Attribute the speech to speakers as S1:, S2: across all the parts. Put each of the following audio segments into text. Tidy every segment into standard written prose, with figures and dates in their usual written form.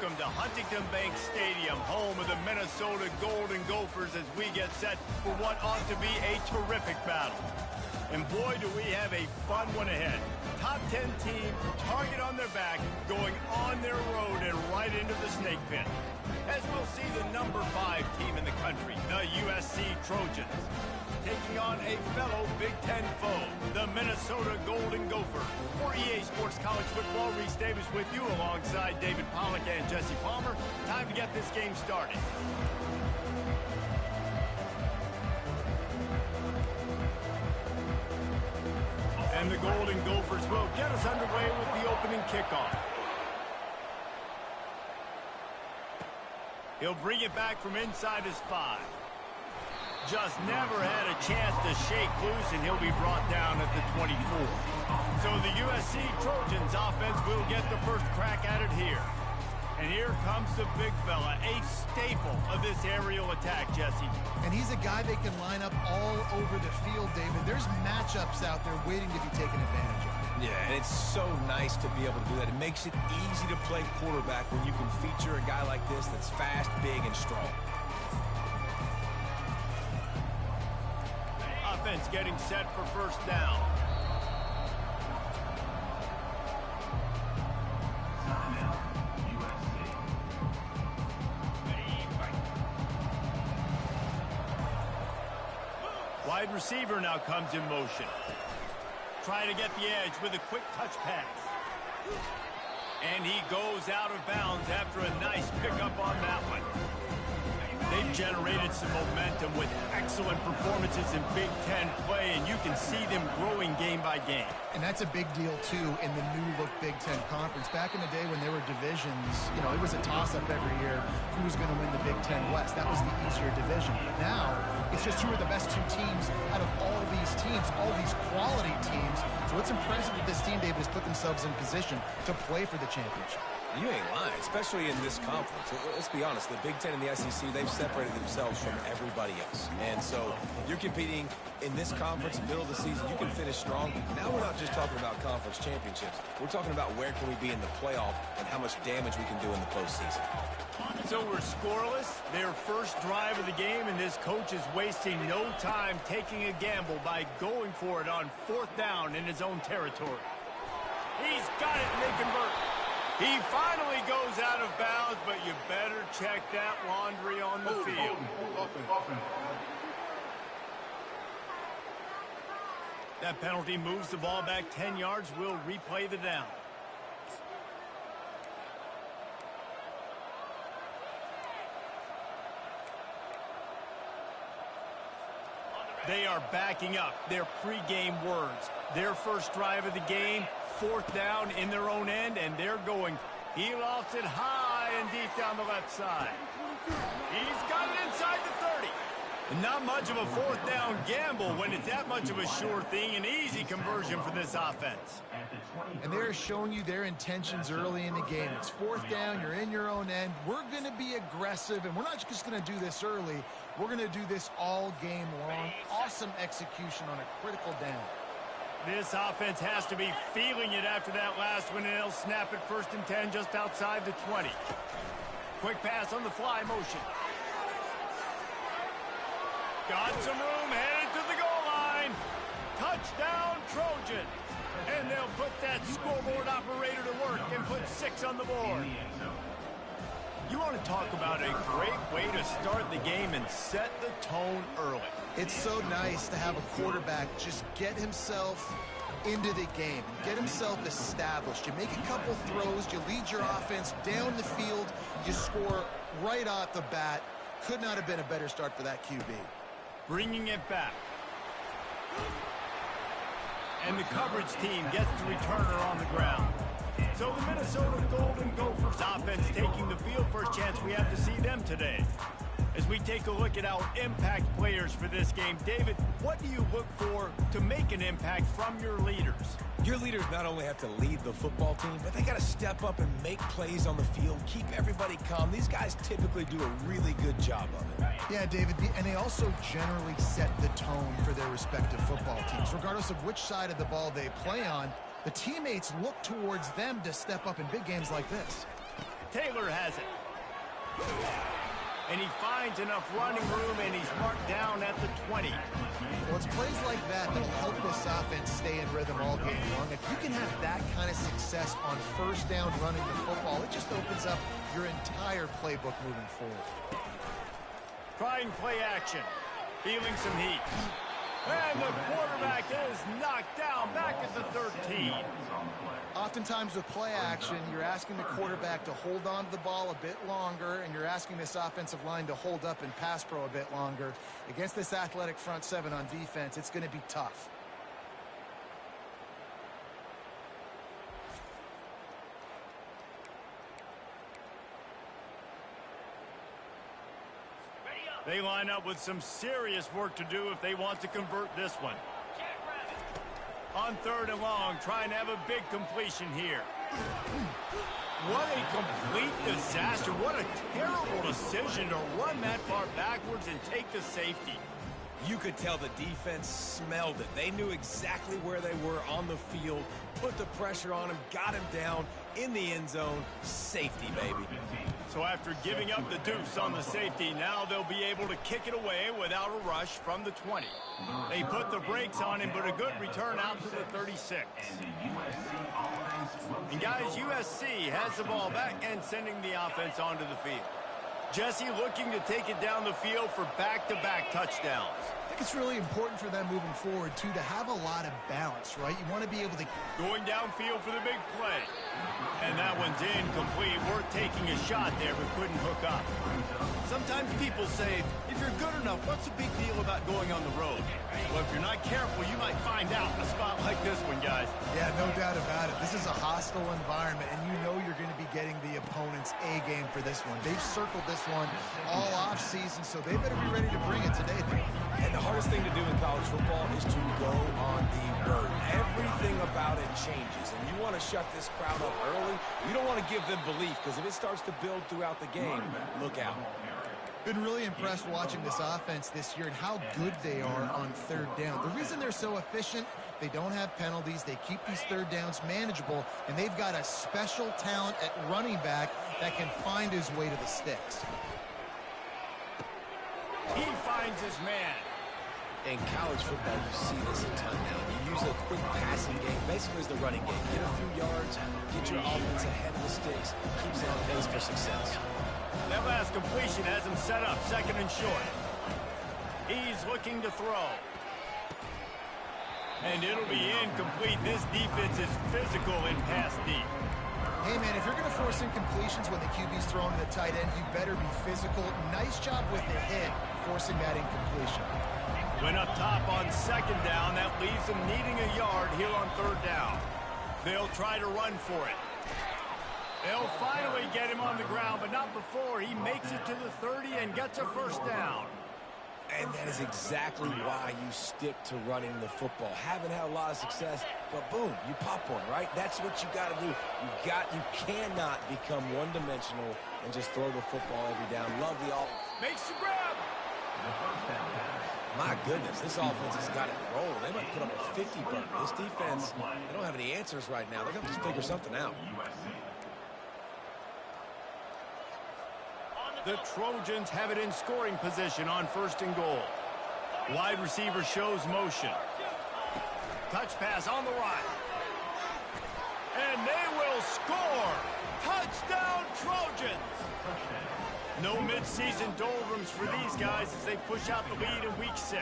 S1: welcome to Huntington Bank Stadium, home of the Minnesota Golden Gophers, as we get set for what ought to be a terrific battle. And boy, do we have a fun one ahead. Top 10 team, target on their back, going on their road and right into the snake pit. As we'll see the number 5 team in the country, the USC Trojans, taking on a fellow Big Ten foe, the Minnesota Golden Gophers. For EA Sports College Football, Reese Davis with you alongside David Pollack and Jesse Palmer. Time to get this game started. And the Golden Gophers will get us underway with the opening kickoff. He'll bring it back from inside his 5. Just never had a chance to shake loose, and he'll be brought down at the 24. So the USC Trojans offense will get the first crack at it here. And here comes the big fella, a staple of this aerial attack, Jesse.
S2: And he's a guy they can line up all over the field, David. There's matchups out there waiting to be taken advantage of.
S3: Yeah, and it's so nice to be able to do that. It makes it easy to play quarterback when you can feature a guy like this that's fast, big, and strong.
S1: Offense getting set for first down. Wide receiver now comes in motion. Trying to get the edge with a quick touch pass. And he goes out of bounds after a nice pickup on that one. They've generated some momentum with excellent performances in Big Ten play, and you can see them growing game by game.
S2: And that's a big deal, too, in the new-look Big Ten Conference. Back in the day when there were divisions, you know, it was a toss-up every year who's going to win the Big Ten West. That was the easier division. But now, it's just who are the best 2 teams out of all these teams, all these quality teams. So it's impressive that this team, David, has put themselves in position to play for the championship.
S3: You ain't lying, especially in this conference. Let's be honest, the Big Ten and the SEC, they've separated themselves from everybody else. And so you're competing in this conference, middle of the season, you can finish strong. Now we're not just talking about conference championships. We're talking about where can we be in the playoff and how much damage we can do in the postseason.
S1: So we're scoreless, their first drive of the game, and this coach is wasting no time taking a gamble by going for it on 4th down in his own territory. He's got it, and they convert. He finally goes out of bounds, but you better check that laundry on the field. That penalty moves the ball back 10 yards. We'll replay the down. They are backing up their pregame words. Their first drive of the game, 4th down in their own end, and they're going. He lofts it high and deep down the left side. He's got it inside the 30. Not much of a 4th down gamble when it's that much of a sure thing. An easy conversion for this offense.
S2: And they're showing you their intentions early in the game. It's 4th down, you're in your own end. We're going to be aggressive, and we're not just going to do this early. We're going to do this all game long. Awesome execution on a critical down.
S1: This offense has to be feeling it after that last one, and they'll snap it 1st and 10 just outside the 20. Quick pass on the fly motion. Got some room, headed to the goal line. Touchdown, Trojans. And they'll put that scoreboard operator to work and put 6 on the board. You want to talk about a great way to start the game and set the tone early.
S2: It's so nice to have a quarterback just get himself into the game, get himself established. You make a couple throws, you lead your offense down the field, you score right off the bat. Could not have been a better start for that QB.
S1: Bringing it back. And the coverage team gets the returner on the ground. So the Minnesota Golden Gophers offense taking the field. First chance we have to see them today. As we take a look at our impact players for this game, David, what do you look for to make an impact from your leaders?
S3: Your leaders not only have to lead the football team, but they got to step up and make plays on the field, keep everybody calm. These guys typically do a really good job of it.
S2: Yeah, David, and they also generally set the tone for their respective football teams. Regardless of which side of the ball they play on, the teammates look towards them to step up in big games like this.
S1: Taylor has it. And he finds enough running room, and he's marked down at the 20.
S2: Well, it's plays like that that'll help this offense stay in rhythm all game long. If you can have that kind of success on first down running the football, it just opens up your entire playbook moving forward.
S1: Trying play action. Feeling some heat. And the quarterback is knocked down back at the 13.
S2: Oftentimes with play action, you're asking the quarterback to hold on to the ball a bit longer, and you're asking this offensive line to hold up and pass pro a bit longer. Against this athletic front seven on defense, it's going to be tough.
S1: They line up with some serious work to do if they want to convert this one. On 3rd and long, trying to have a big completion here. What a complete disaster. What a terrible decision to run that far backwards and take the safety.
S3: You could tell the defense smelled it. They knew exactly where they were on the field, put the pressure on him, got him down in the end zone. Safety, baby.
S1: So after giving up the deuce on the safety, now they'll be able to kick it away without a rush from the 20. They put the brakes on him, but a good return out to the 36. And guys, USC has the ball back and sending the offense onto the field. Jesse looking to take it down the field for back-to-back touchdowns.
S2: I think it's really important for them moving forward, too, to have a lot of balance, right? You want to be able to...
S1: Going downfield for the big play. And that one's incomplete. Worth taking a shot there, but couldn't hook up. Sometimes people say, if you're good enough, what's the big deal about going on the road? Well, if you're not careful, you might find out in a spot like this one, guys.
S2: Yeah, no doubt about it. This is a hostile environment, and you know you're going to be getting the opponent's A-game for this one. They've circled this one all off-season, so they better be ready to bring it today.
S3: And the hardest thing to do in college football is to go on the road. Everything about it changes, and you want to shut this crowd up early. You don't want to give them belief, because if it starts to build throughout the game, look out.
S2: Been really impressed watching this offense this year and how good they are on 3rd down. The reason they're so efficient, they don't have penalties, they keep these 3rd downs manageable, and they've got a special talent at running back that can find his way to the sticks.
S1: He finds his man.
S3: In college football, you see this a ton now. You use a quick passing game, basically as the running game. Get a few yards, get your offense ahead of the sticks, keeps it on pace for success.
S1: That last completion has him set up 2nd and short. He's looking to throw. And it'll be incomplete. This defense is physical in pass deep.
S2: Hey, man, if you're going to force incompletions when the QB's throwing to the tight end, you better be physical. Nice job with the hit, forcing that incompletion.
S1: Went up top on 2nd down. That leaves them needing a yard here on 3rd down. They'll try to run for it. They'll finally get him on the ground, but not before he makes it to the 30 and gets a 1st down.
S3: And that is exactly why you stick to running the football. Haven't had a lot of success, but boom, you pop one, right? That's what you got to do. You cannot become one-dimensional and just throw the football every down. Love the all.
S1: Makes the grab.
S3: My goodness, this offense has got it rolling. They might put up a 50 burner. This defense, they don't have any answers right now. They're going to just figure something out.
S1: The Trojans have it in scoring position on 1st and goal. Wide receiver shows motion. Touch pass on the right. And they will score. Touchdown Trojans. No midseason doldrums for these guys as they push out the lead in week 6.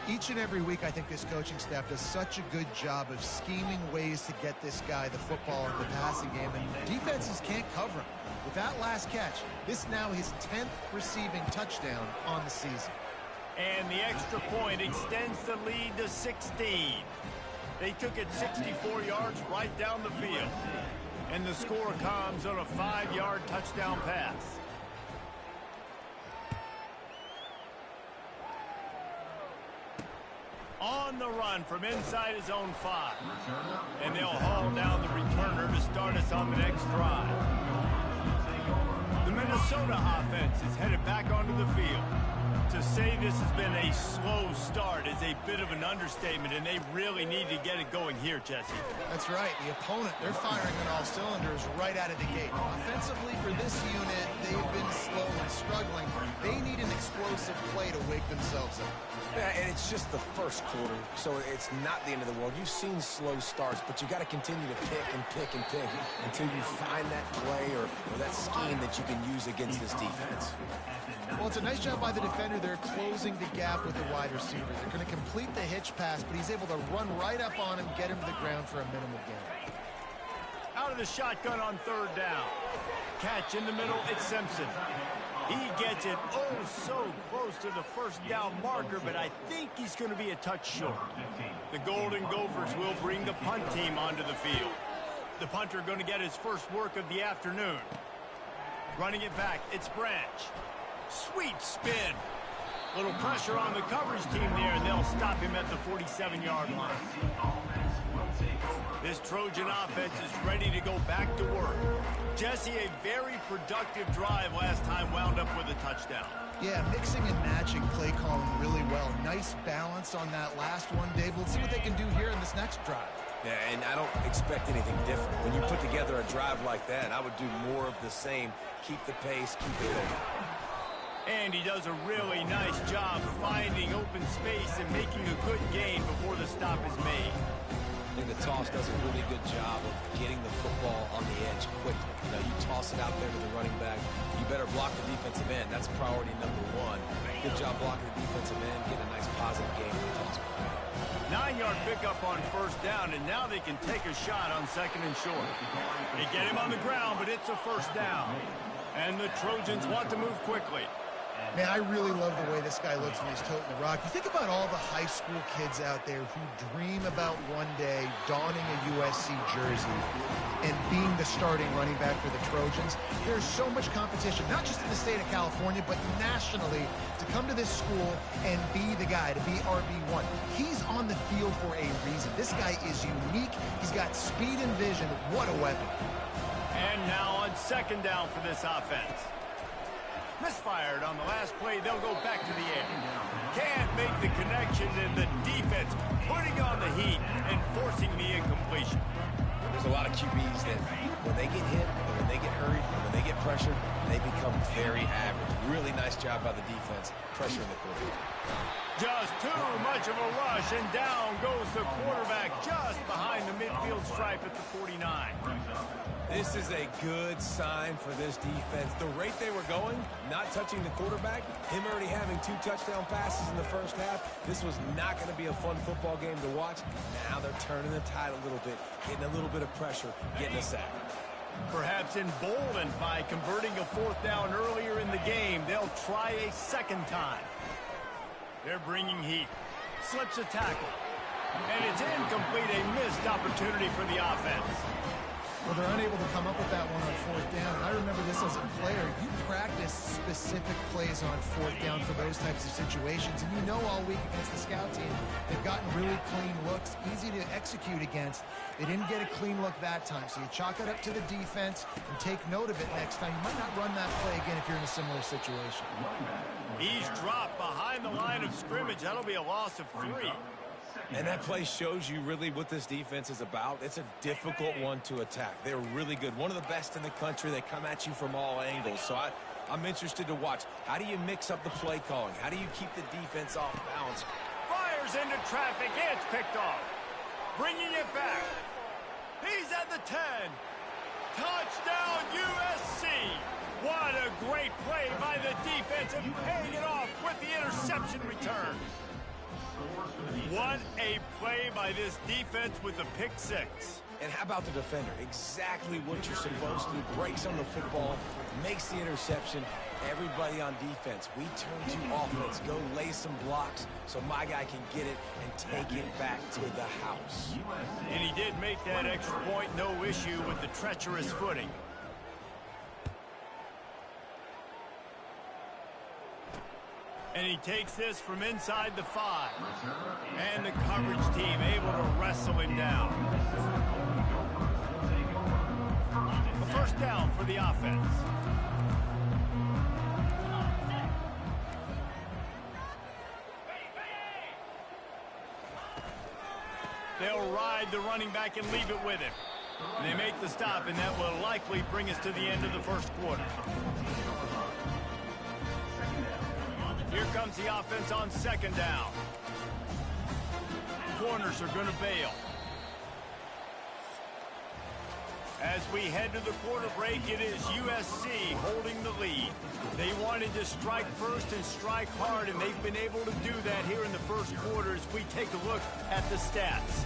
S2: Each and every week, I think this coaching staff does such a good job of scheming ways to get this guy the football in the passing game, and defenses can't cover him. With that last catch, this is now his 10th receiving touchdown on the season.
S1: And the extra point extends the lead to 16. They took it 64 yards right down the field. And the score comes on a 5-yard touchdown pass. On the run from inside his own 5. And they'll haul down the returner to start us on the next drive. The Minnesota offense is headed back onto the field. To say this has been a slow start is a bit of an understatement, and they really need to get it going here, Jesse.
S2: That's right. The opponent, they're firing on all cylinders right out of the gate. Offensively, for this unit, they've been slow and struggling. They need an explosive play to wake themselves up.
S3: Yeah, and it's just the first quarter, so it's not the end of the world. You've seen slow starts, but you got to continue to pick and pick and pick until you find that play or that scheme that you can use against this defense.
S2: Well, it's a nice job by the defender. They're closing the gap with the wide receiver. They're going to complete the hitch pass, but he's able to run right up on him, get him to the ground for a minimal gain.
S1: Out of the shotgun on third down. Catch in the middle, it's Simpson. He gets it so close to the first down marker, but I think he's going to be a touch short. The Golden Gophers will bring the punt team onto the field. The punter going to get his first work of the afternoon. Running it back, it's Branch. Sweet spin. Little pressure on the coverage team there, and they'll stop him at the 47-yard line. This Trojan offense is ready to go back to work. Jesse, a very productive drive last time, wound up with a touchdown.
S2: Yeah, mixing and matching play calling really well. Nice balance on that last one, Dave. Let's see what they can do here in this next drive.
S3: Yeah, and I don't expect anything different. When you put together a drive like that, I would do more of the same. Keep the pace, keep it going.
S1: And he does a really nice job finding open space and making a good gain before the stop is made.
S3: I think the toss does a really good job of getting the football on the edge quickly. You know, you toss it out there to the running back. You better block the defensive end. That's priority number one. Good job blocking the defensive end. Get a nice positive game with the toss.
S1: 9-yard pickup on first down, and now they can take a shot on second and short. They get him on the ground, but it's a first down. And the Trojans want to move quickly.
S2: Man, I really love the way this guy looks when he's toting the rock. You think about all the high school kids out there who dream about one day donning a USC jersey and being the starting running back for the Trojans. There's so much competition, not just in the state of California, but nationally, to come to this school and be the guy, to be RB1. He's on the field for a reason. This guy is unique. He's got speed and vision. What a weapon.
S1: And now on second down for this offense. Misfired on the last play, they'll go back to the air. Can't make the connection, and the defense putting on the heat and forcing the incompletion.
S3: There's a lot of QBs that when they get hit, and when they get hurried, and when they get pressured, they become very average. Really nice job by the defense, pressuring the quarterback.
S1: Just too much of a rush, and down goes the quarterback just behind the midfield stripe at the 49.
S3: This is a good sign for this defense. The rate they were going, not touching the quarterback, him already having 2 touchdown passes in the first half, this was not going to be a fun football game to watch. Now they're turning the tide a little bit, getting a little bit of pressure, getting a sack.
S1: Perhaps emboldened by converting a fourth down earlier in the game, they'll try a second time. They're bringing heat. Slips a tackle. And it's incomplete, a missed opportunity for the offense.
S2: Well, they're unable to come up with that one on fourth down. And I remember this as a player. You practice specific plays on fourth down for those types of situations. And you know all week against the scout team, they've gotten really clean looks, easy to execute against. They didn't get a clean look that time. So you chalk it up to the defense and take note of it next time. You might not run that play again if you're in a similar situation.
S1: He's dropped behind the line of scrimmage. That'll be a loss of 3.
S3: And that play shows you really what this defense is about. It's a difficult one to attack. They're really good. One of the best in the country. They come at you from all angles. So I'm interested to watch. How do you mix up the play calling? How do you keep the defense off balance?
S1: Fires into traffic. It's picked off. Bringing it back. He's at the 10. Touchdown USC. What a great play by the defense and paying it off with the interception return. What a play by this defense with the pick 6.
S3: And how about the defender? Exactly what you're supposed to do. Breaks on the football, makes the interception. Everybody on defense, we turn to offense. Go lay some blocks so my guy can get it and take it back to the house.
S1: And he did make that extra point, no issue with the treacherous footing. And he takes this from inside the 5. And the coverage team able to wrestle him down. A first down for the offense. They'll ride the running back and leave it with him. They make the stop, and that will likely bring us to the end of the first quarter. Here comes the offense on second down. Corners are going to bail. As we head to the quarter break, it is USC holding the lead. They wanted to strike first and strike hard, and they've been able to do that here in the first quarter as we take a look at the stats.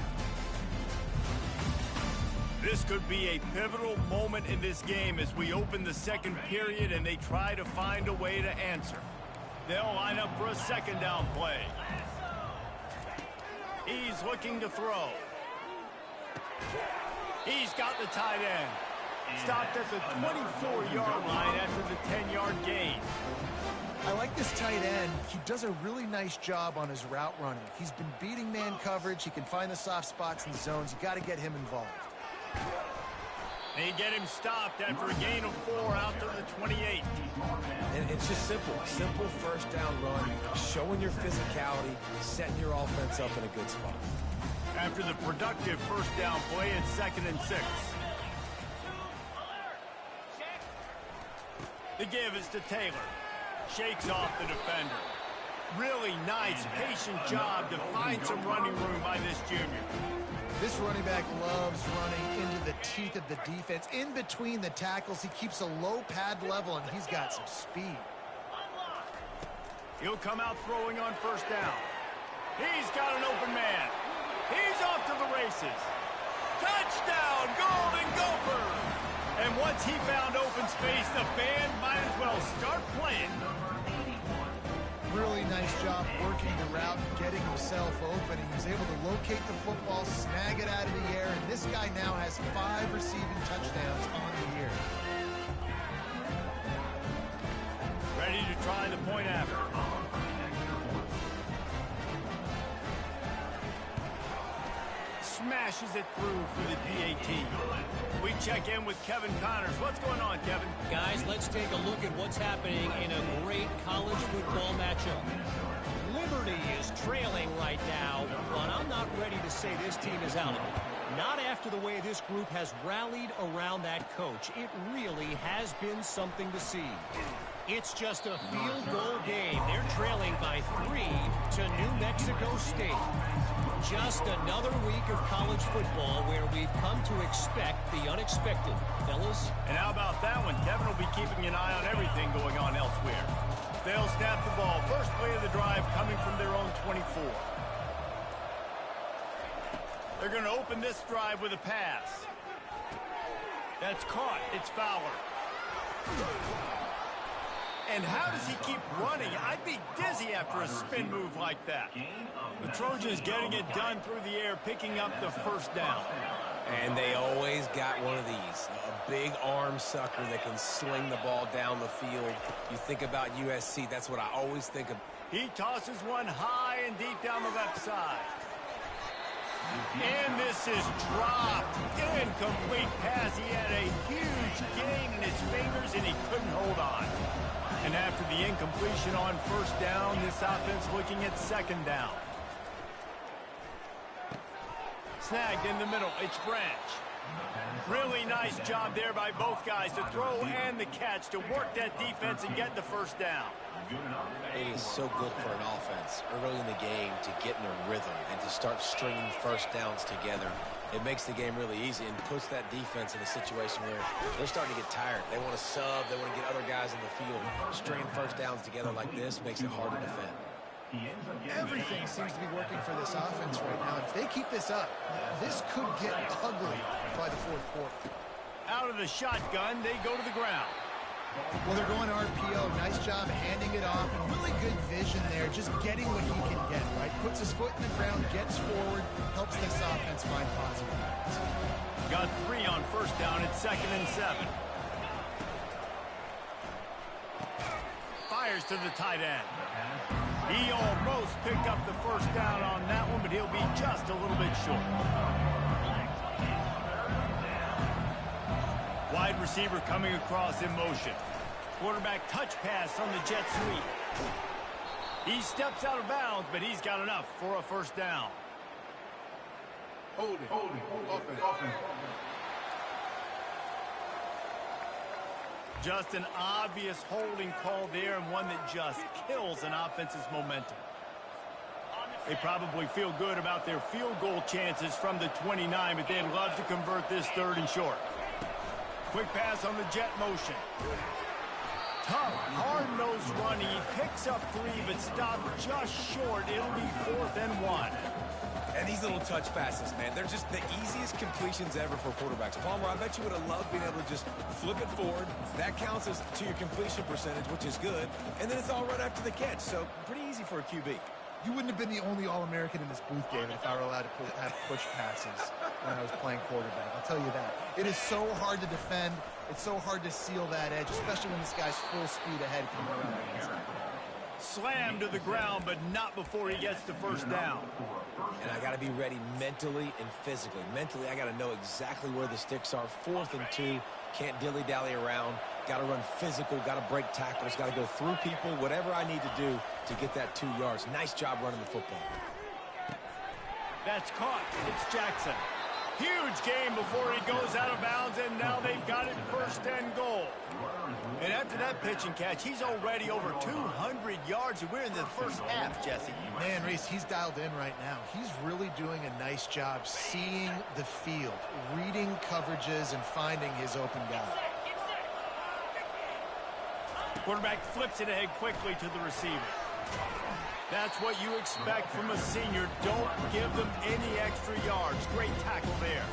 S1: This could be a pivotal moment in this game as we open the second period and they try to find a way to answer. They'll line up for a second down play. He's looking to throw. He's got the tight end. Stopped at the 24-yard line after the 10-yard gain.
S2: I like this tight end. He does a really nice job on his route running. He's been beating man coverage. He can find the soft spots in the zones. You got to get him involved.
S1: They get him stopped after a gain of 4 out to the 28.
S3: And it's just simple. Simple first down run, showing your physicality, setting your offense up in a good spot.
S1: After the productive first down play, it's 2nd and 6. The give is to Taylor. Shakes off the defender. Really nice, patient job to find some running room by this junior.
S2: This running back loves running into the teeth of the defense. In between the tackles, he keeps a low pad level, and he's got some speed.
S1: He'll come out throwing on first down. He's got an open man. He's off to the races. Touchdown, Golden Gophers! And once he found open space, the band might as well start playing.
S2: Really nice job working the route and getting himself open. He was able to locate the football, snag it out of the air, and this guy now has 5 receiving touchdowns on the year.
S1: Ready to try the point after. Smashes it through for the PAT. We check in with Kevin Connors. What's going on, Kevin?
S4: Guys, let's take a look at what's happening in a great college football matchup. Liberty is trailing right now, but I'm not ready to say this team is out of it. Not after the way this group has rallied around that coach. It really has been something to see. It's just a field goal game. They're trailing by 3 to New Mexico State. Just another week of college football where we've come to expect the unexpected. Fellas?
S1: And how about that one? Kevin will be keeping an eye on everything going on elsewhere. They'll snap the ball. First play of the drive coming from their own 24. They're going to open this drive with a pass. That's caught. It's Fowler. And how does he keep running? I'd be dizzy after a spin move like that. The Trojans getting it done through the air, picking up the first down.
S3: And they always got one of these, a big arm sucker that can sling the ball down the field. You think about USC, that's what I always think of.
S1: He tosses one high and deep down the left side. And this is dropped. Incomplete pass. He had a huge gain in his fingers, and he couldn't hold on. And after the incompletion on first down, this offense looking at second down. Snagged in the middle. It's Branch. Really nice job there by both guys to throw and the catch to work that defense and get the first down.
S3: It is so good for an offense early in the game to get in a rhythm and to start stringing first downs together. It makes the game really easy and puts that defense in a situation where they're starting to get tired. They want to sub. They want to get other guys in the field. Stringing first downs together like this makes it hard to defend.
S2: Everything seems to be working for this offense right now. If they keep this up, this could get ugly by the fourth quarter.
S1: Out of the shotgun, they go to the ground.
S2: Well, they're going RPO. Nice job handing it off. And really good vision there, just getting what he can get, right? Puts his foot in the ground, gets forward, helps this offense find positive balance.
S1: Got 3 on first down at 2nd and 7. Fires to the tight end. He almost picked up the first down on that one, but he'll be just a little bit short. Wide receiver coming across in motion. Quarterback touch pass on the jet sweep. He steps out of bounds, but he's got enough for a first down. Just an obvious holding call there, and one that just kills an offense's momentum. They probably feel good about their field goal chances from the 29, but they'd love to convert this 3rd and short. Quick pass on the jet motion. Tough, hard-nosed running. He picks up 3, but stopped just short. It'll be 4th and 1.
S3: And these little touch passes, man, they're just the easiest completions ever for quarterbacks. Palmer, I bet you would have loved being able to just flip it forward. That counts as to your completion percentage, which is good. And then it's all right after the catch, so pretty easy for a QB.
S2: You wouldn't have been the only All-American in this booth, David, if I were allowed to have push passes when I was playing quarterback. I'll tell you that. It is so hard to defend. It's so hard to seal that edge, especially when this guy's full speed ahead coming around the inside.
S1: Slammed to the ground, but not before he gets the 1st down.
S3: And I got to be ready mentally and physically. Mentally, I got to know exactly where the sticks are. 4th and 2. Can't dilly-dally around. Got to run physical. Got to break tackles. Got to go through people. Whatever I need to do to get that 2 yards. Nice job running the football.
S1: That's caught. It's Jackson. Huge game before he goes out of bounds, and now they've got it 1st and goal. And after that pitch and catch, he's already over 200 yards, and we're in the 1st half, Jesse.
S2: Man, Reese, he's dialed in right now. He's really doing a nice job seeing the field, reading coverages, and finding his open guy.
S1: Quarterback flips it ahead quickly to the receiver. That's what you expect from a senior. Don't give them any extra yards. Great tackle there.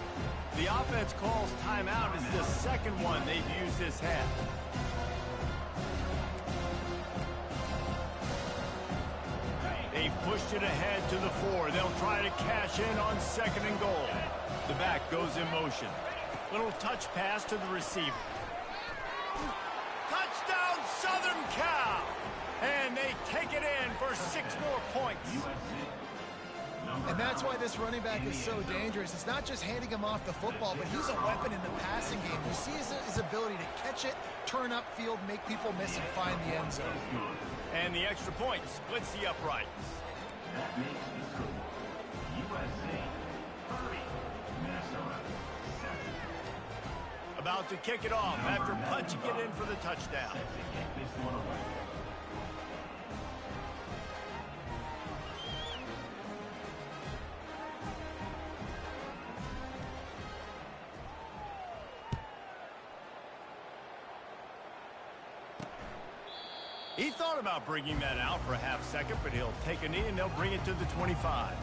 S1: The offense calls timeout as the 2nd one they've used this half. They've pushed it ahead to the 4. They'll try to cash in on 2nd and goal. The back goes in motion. Little touch pass to the receiver. Touchdown, Southern Cal! And they take it in for 6 more points.
S2: And that's why this running back is so dangerous. It's not just handing him off the football, but he's a weapon in the passing game. You see his ability to catch it, turn upfield, make people miss, and find the end zone.
S1: And the extra point splits the uprights.
S5: That makes the score USC 30, Minnesota 7.
S1: About to kick it off after punching it in for the touchdown.
S5: Set to kick this one away.
S1: He thought about bringing that out for a half second, but he'll take a knee and they'll bring it to the 25.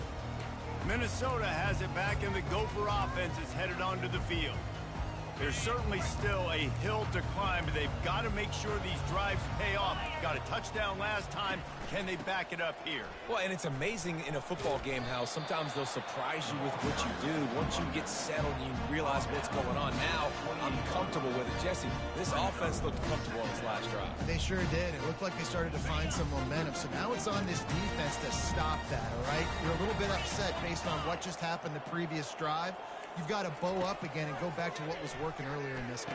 S1: Minnesota has it back, and the Gopher offense is headed onto the field. There's certainly still a hill to climb, but they've got to make sure these drives pay off. Got a touchdown last time. Can they back it up here?
S3: Well, and it's amazing in a football game how sometimes they'll surprise you with what you do. Once you get settled and you realize what's going on. Now, I'm comfortable with it. Jesse, this offense looked comfortable on this last drive.
S2: They sure did. It looked like they started to find some momentum. So now it's on this defense to stop that, all right? You're a little bit upset based on what just happened the previous drive. You've got to bow up again and go back to what was working earlier in this game.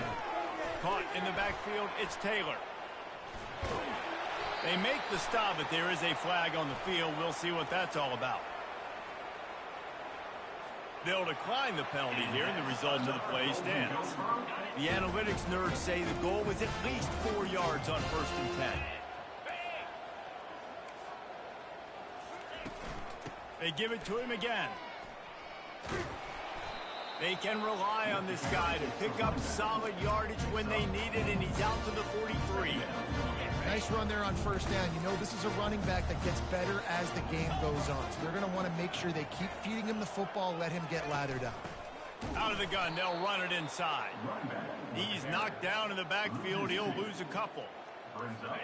S1: Caught in the backfield, it's Taylor. They make the stop, but there is a flag on the field. We'll see what that's all about. They'll decline the penalty here, and the result of the play stands. The analytics nerds say the goal was at least 4 yards on 1st and 10. They give it to him again. They can rely on this guy to pick up solid yardage when they need it, and he's out to the 43.
S2: Nice run there on 1st down. You know, this is a running back that gets better as the game goes on. So they're going to want to make sure they keep feeding him the football, let him get lathered up.
S1: Out of the gun, they'll run it inside. He's knocked down in the backfield. He'll lose a couple.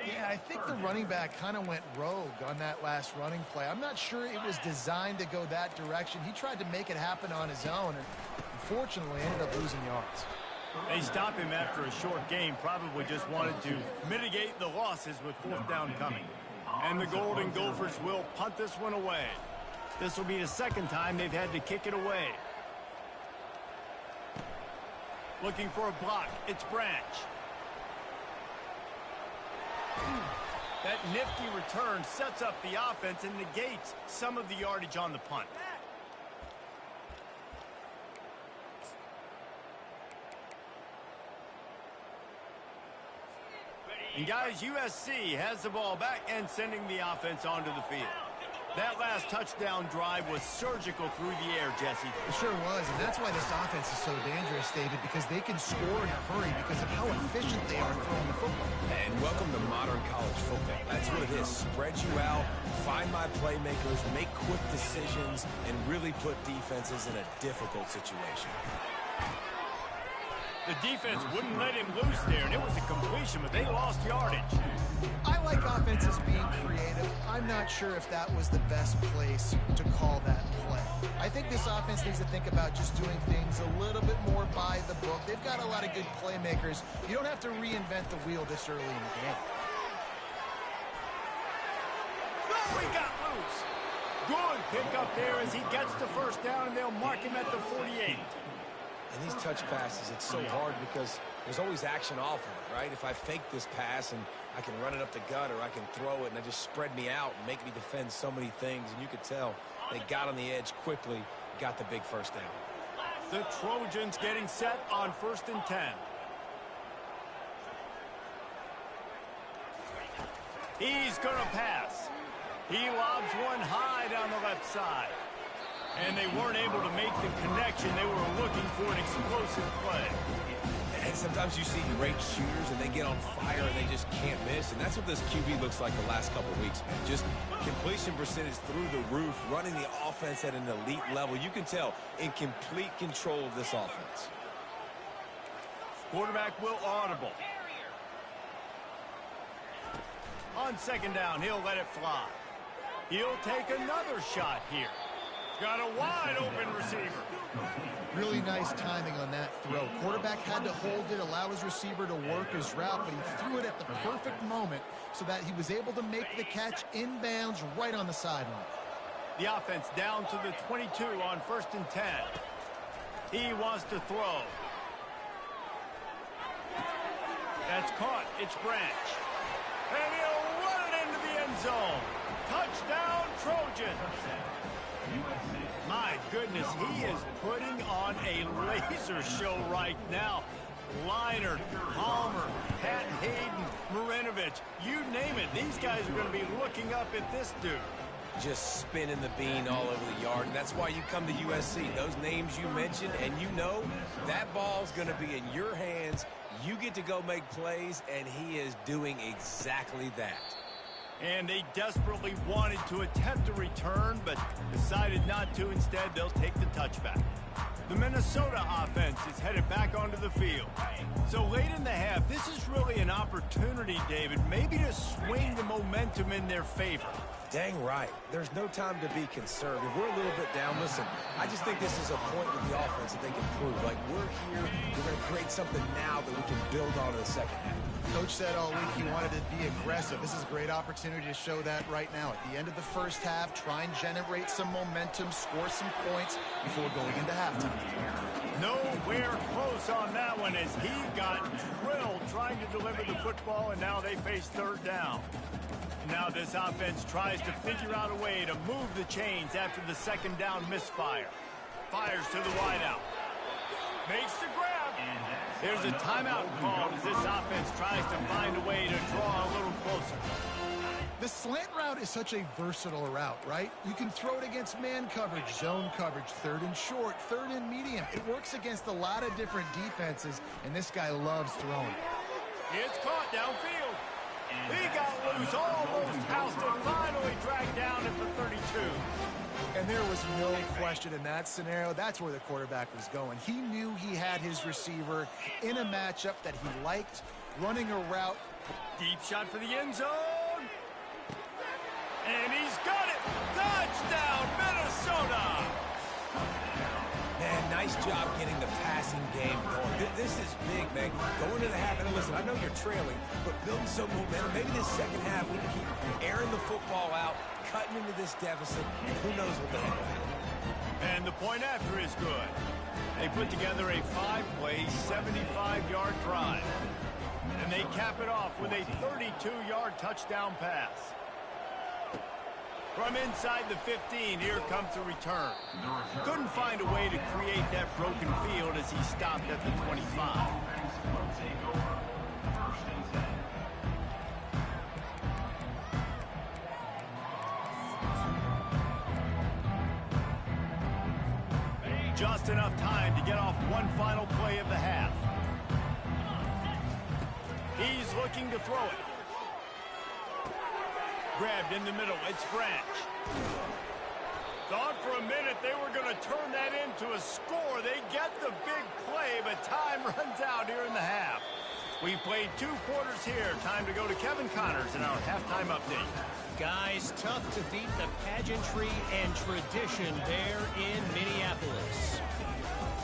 S2: Yeah, I think the running back kind of went rogue on that last running play. I'm not sure it was designed to go that direction. He tried to make it happen on his own, and unfortunately ended up losing yards.
S1: They stop him after a short game, probably just wanted to mitigate the losses with 4th down coming. And the Golden Gophers will punt this one away. This will be the 2nd time they've had to kick it away. Looking for a block, it's Branch. That nifty return sets up the offense and negates some of the yardage on the punt. And guys, USC has the ball back and sending the offense onto the field. That last touchdown drive was surgical through the air, Jesse.
S2: It sure was, and that's why this offense is so dangerous, David, because they can score in a hurry because of how efficient they are throwing the football.
S3: And welcome to modern college football. That's what it is. Spread you out, find my playmakers, make quick decisions, and really put defenses in a difficult situation.
S1: The defense wouldn't let him loose there, and it was a completion, but they lost yardage.
S2: I like offenses being creative. I'm not sure if that was the best place to call that play. I think this offense needs to think about just doing things a little bit more by the book. They've got a lot of good playmakers. You don't have to reinvent the wheel this early in the game.
S1: Oh, he got loose. Good pickup there as he gets the first down, and they'll mark him at the 48.
S3: And these touch passes, it's so hard because there's always action off of it, right? If I fake this pass and I can run it up the gut or I can throw it and they just spread me out and make me defend so many things. And you could tell they got on the edge quickly, got the big first down.
S1: The Trojans getting set on 1st and 10. He's going to pass. He lobs one high down the left side. And they weren't able to make the connection. They were looking for an explosive play.
S3: And sometimes you see great shooters and they get on fire and they just can't miss. And that's what this QB looks like the last couple of weeks, man. Just completion percentage through the roof, running the offense at an elite level. You can tell in complete control of this offense.
S1: Quarterback will audible. On 2nd down, he'll let it fly. He'll take another shot here. Got a wide open receiver.
S2: Really nice timing on that throw. Quarterback had to hold it, allow his receiver to work his route, but he threw it at the perfect moment so that he was able to make the catch inbounds right on the sideline.
S1: The offense down to the 22 on 1st and 10. He wants to throw. That's caught. It's Branch. And he'll run it into the end zone. Touchdown, Trojans. My goodness, he is putting on a laser show right now. Leinart, Palmer, Pat Hayden, Marinovich, you name it. These guys are going to be looking up at this dude.
S3: Just spinning the bean all over the yard. And that's why you come to USC. Those names you mentioned, and you know that ball's going to be in your hands. You get to go make plays, and he is doing exactly that.
S1: And they desperately wanted to attempt a return, but decided not to. Instead, they'll take the touchback. The Minnesota offense is headed back onto the field. So late in the half, this is really an opportunity, David, maybe to swing the momentum in their favor.
S3: Dang right. There's no time to be concerned. If we're a little bit down, listen, I just think this is a point with the offense that they can prove. Like, we're here, we're going to create something now that we can build on in the second half.
S2: Coach said all week he wanted to be aggressive. This is a great opportunity to show that right now. At the end of the first half, try and generate some momentum, score some points before going into halftime.
S1: Nowhere close on that one as he got drilled trying to deliver the football, and now they face 3rd down. Now this offense tries to figure out a way to move the chains after the 2nd down misfire. Fires to the wideout. Makes the grab. There's a timeout called as this offense tries to find a way to draw a little closer.
S2: The slant route is such a versatile route, right? You can throw it against man coverage, zone coverage, 3rd and short, 3rd and medium. It works against a lot of different defenses, and this guy loves throwing.
S1: It's caught downfield. He got loose, almost housed it, finally dragged down at the 32.
S2: And there was no question in that scenario. That's where the quarterback was going. He knew he had his receiver in a matchup that he liked, running a route.
S1: Deep shot for the end zone. And he's got it. Touchdown, Minnesota.
S3: Man, nice job getting the passing game going. This is big, man. Going to the half, and listen, I know you're trailing, but building some momentum. Maybe this second half we can keep airing the football out, cutting into this deficit, and who knows what the heck will happen.
S1: And the point after is good. They put together a 5-play, 75-yard drive. And they cap it off with a 32-yard touchdown pass. From inside the 15, here comes the return. Couldn't find a way to create that broken field as he stopped at the 25. just enough time to get off one final play of the half. He's looking to throw it. Grabbed in the middle. It's Branch. Thought for a minute they were going to turn that into a score. They get the big play, but time runs out here in the half. We've played 2 quarters here. Time to go to Kevin Connors in our halftime update.
S4: Guys, tough to beat the pageantry and tradition there in Minneapolis.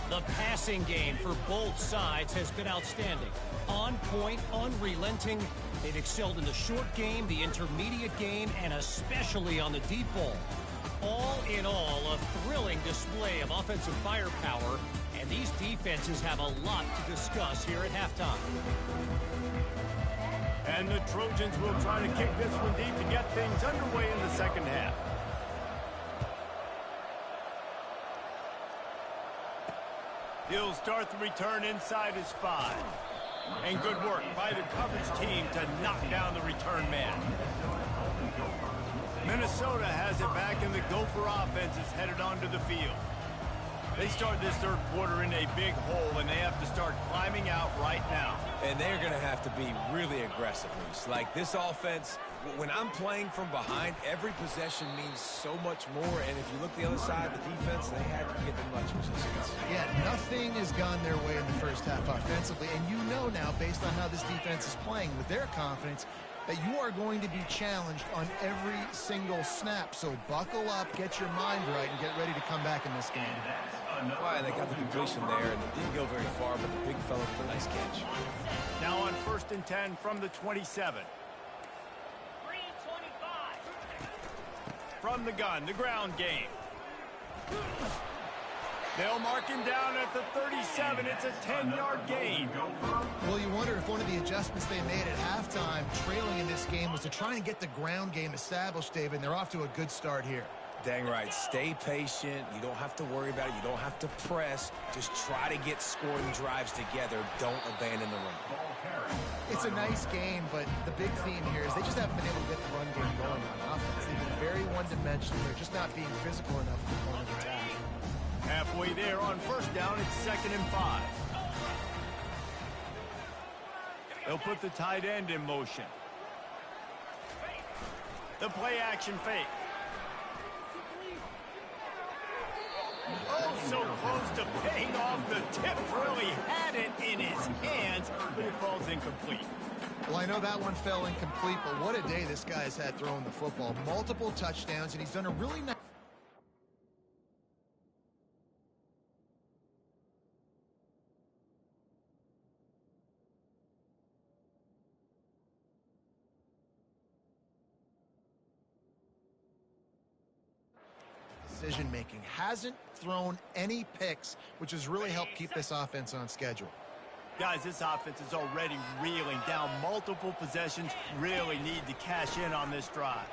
S4: The passing game for both sides has been outstanding. On point, unrelenting. They've excelled in the short game, the intermediate game, and especially on the deep ball. All in all, a thrilling display of offensive firepower, and these defenses have a lot to discuss here at halftime.
S1: And the Trojans will try to kick this one deep to get things underway in the second half. He'll start the return inside his 5. And good work by the coverage team to knock down the return man. Minnesota has it back, and the Gopher offense is headed onto the field. They start this third quarter in a big hole, and they have to start climbing out right now.
S3: And they're going to have to be really aggressive, Reese. Like this offense, when I'm playing from behind, every possession means so much more. And if you look the other side, the defense, they haven't given much resistance.
S2: Yeah, nothing has gone their way in the first half offensively. And you know now, based on how this defense is playing with their confidence, that you are going to be challenged on every single snap. So buckle up, get your mind right, and get ready to come back in this game.
S3: Well, they got the completion there, and it didn't go very far, but the big fella with a nice catch.
S1: Now on 1st and 10 from the 27. From the gun, the ground game. They'll mark him down at the 37. It's a 10-yard gain.
S2: Well, you wonder if one of the adjustments they made at halftime, trailing in this game, was to try and get the ground game established, David, and they're off to a good start here.
S3: Dang right. Stay patient. You don't have to worry about it. You don't have to press. Just try to get scoring drives together. Don't abandon the run.
S2: It's a nice game, but the big theme here is they just haven't been able to get the run game going on offense. They've been very one-dimensional. They're just not being physical enough at the point of attack.
S1: Halfway there on 1st down, it's 2nd and 5. They'll put the tight end in motion. The play action fake. Oh, so close to paying off. The tip really had it in his hands, but it falls incomplete.
S2: Well, I know that one fell incomplete, but what a day this guy's had throwing the football. Multiple touchdowns, and he's done a really nice decision-making. Hasn't thrown any picks, which has really helped keep this offense on schedule.
S1: Guys, this offense is already reeling down multiple possessions. Really need to cash in on this drive.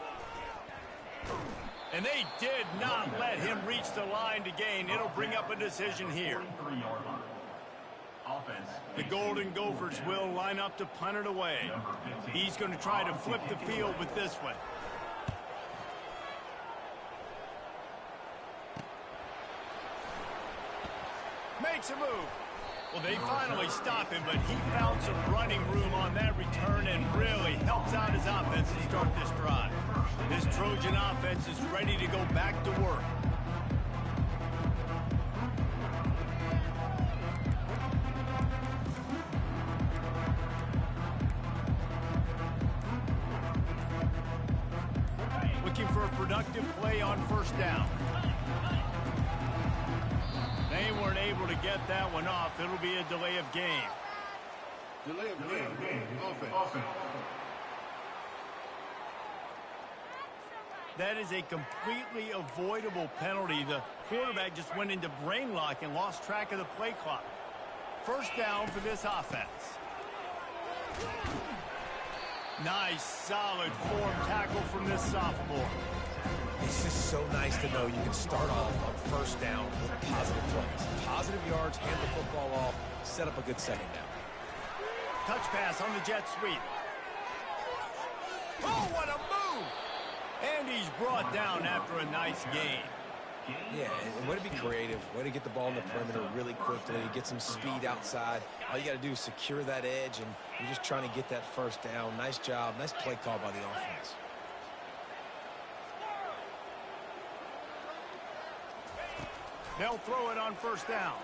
S1: And they did not let him reach the line to gain. It'll bring up a decision here. The Golden Gophers will line up to punt it away. He's going to try to flip the field with this one. Makes a move. Well, they finally stop him, but he found some running room on that return and really helps out his offense to start this drive. This Trojan offense is ready to go back to work. Looking for a productive play on 1st down. They weren't able to get that one off. It'll be a delay of game.
S6: Delay of game. Offense.
S1: That is a completely avoidable penalty. The quarterback just went into brain lock and lost track of the play clock. 1st down for this offense. Nice, solid form tackle from this sophomore.
S3: It's just so nice to know you can start off on 1st down with positive plays. Positive yards, hand the football off, set up a good 2nd down.
S1: Touch pass on the jet sweep. Oh, what a move! And he's brought down after a nice gain.
S3: Yeah, and way to be creative, way to get the ball in the perimeter really quickly, get some speed outside. All you got to do is secure that edge, and you're just trying to get that first down. Nice job, nice play call by the offense.
S1: They'll throw it on first down.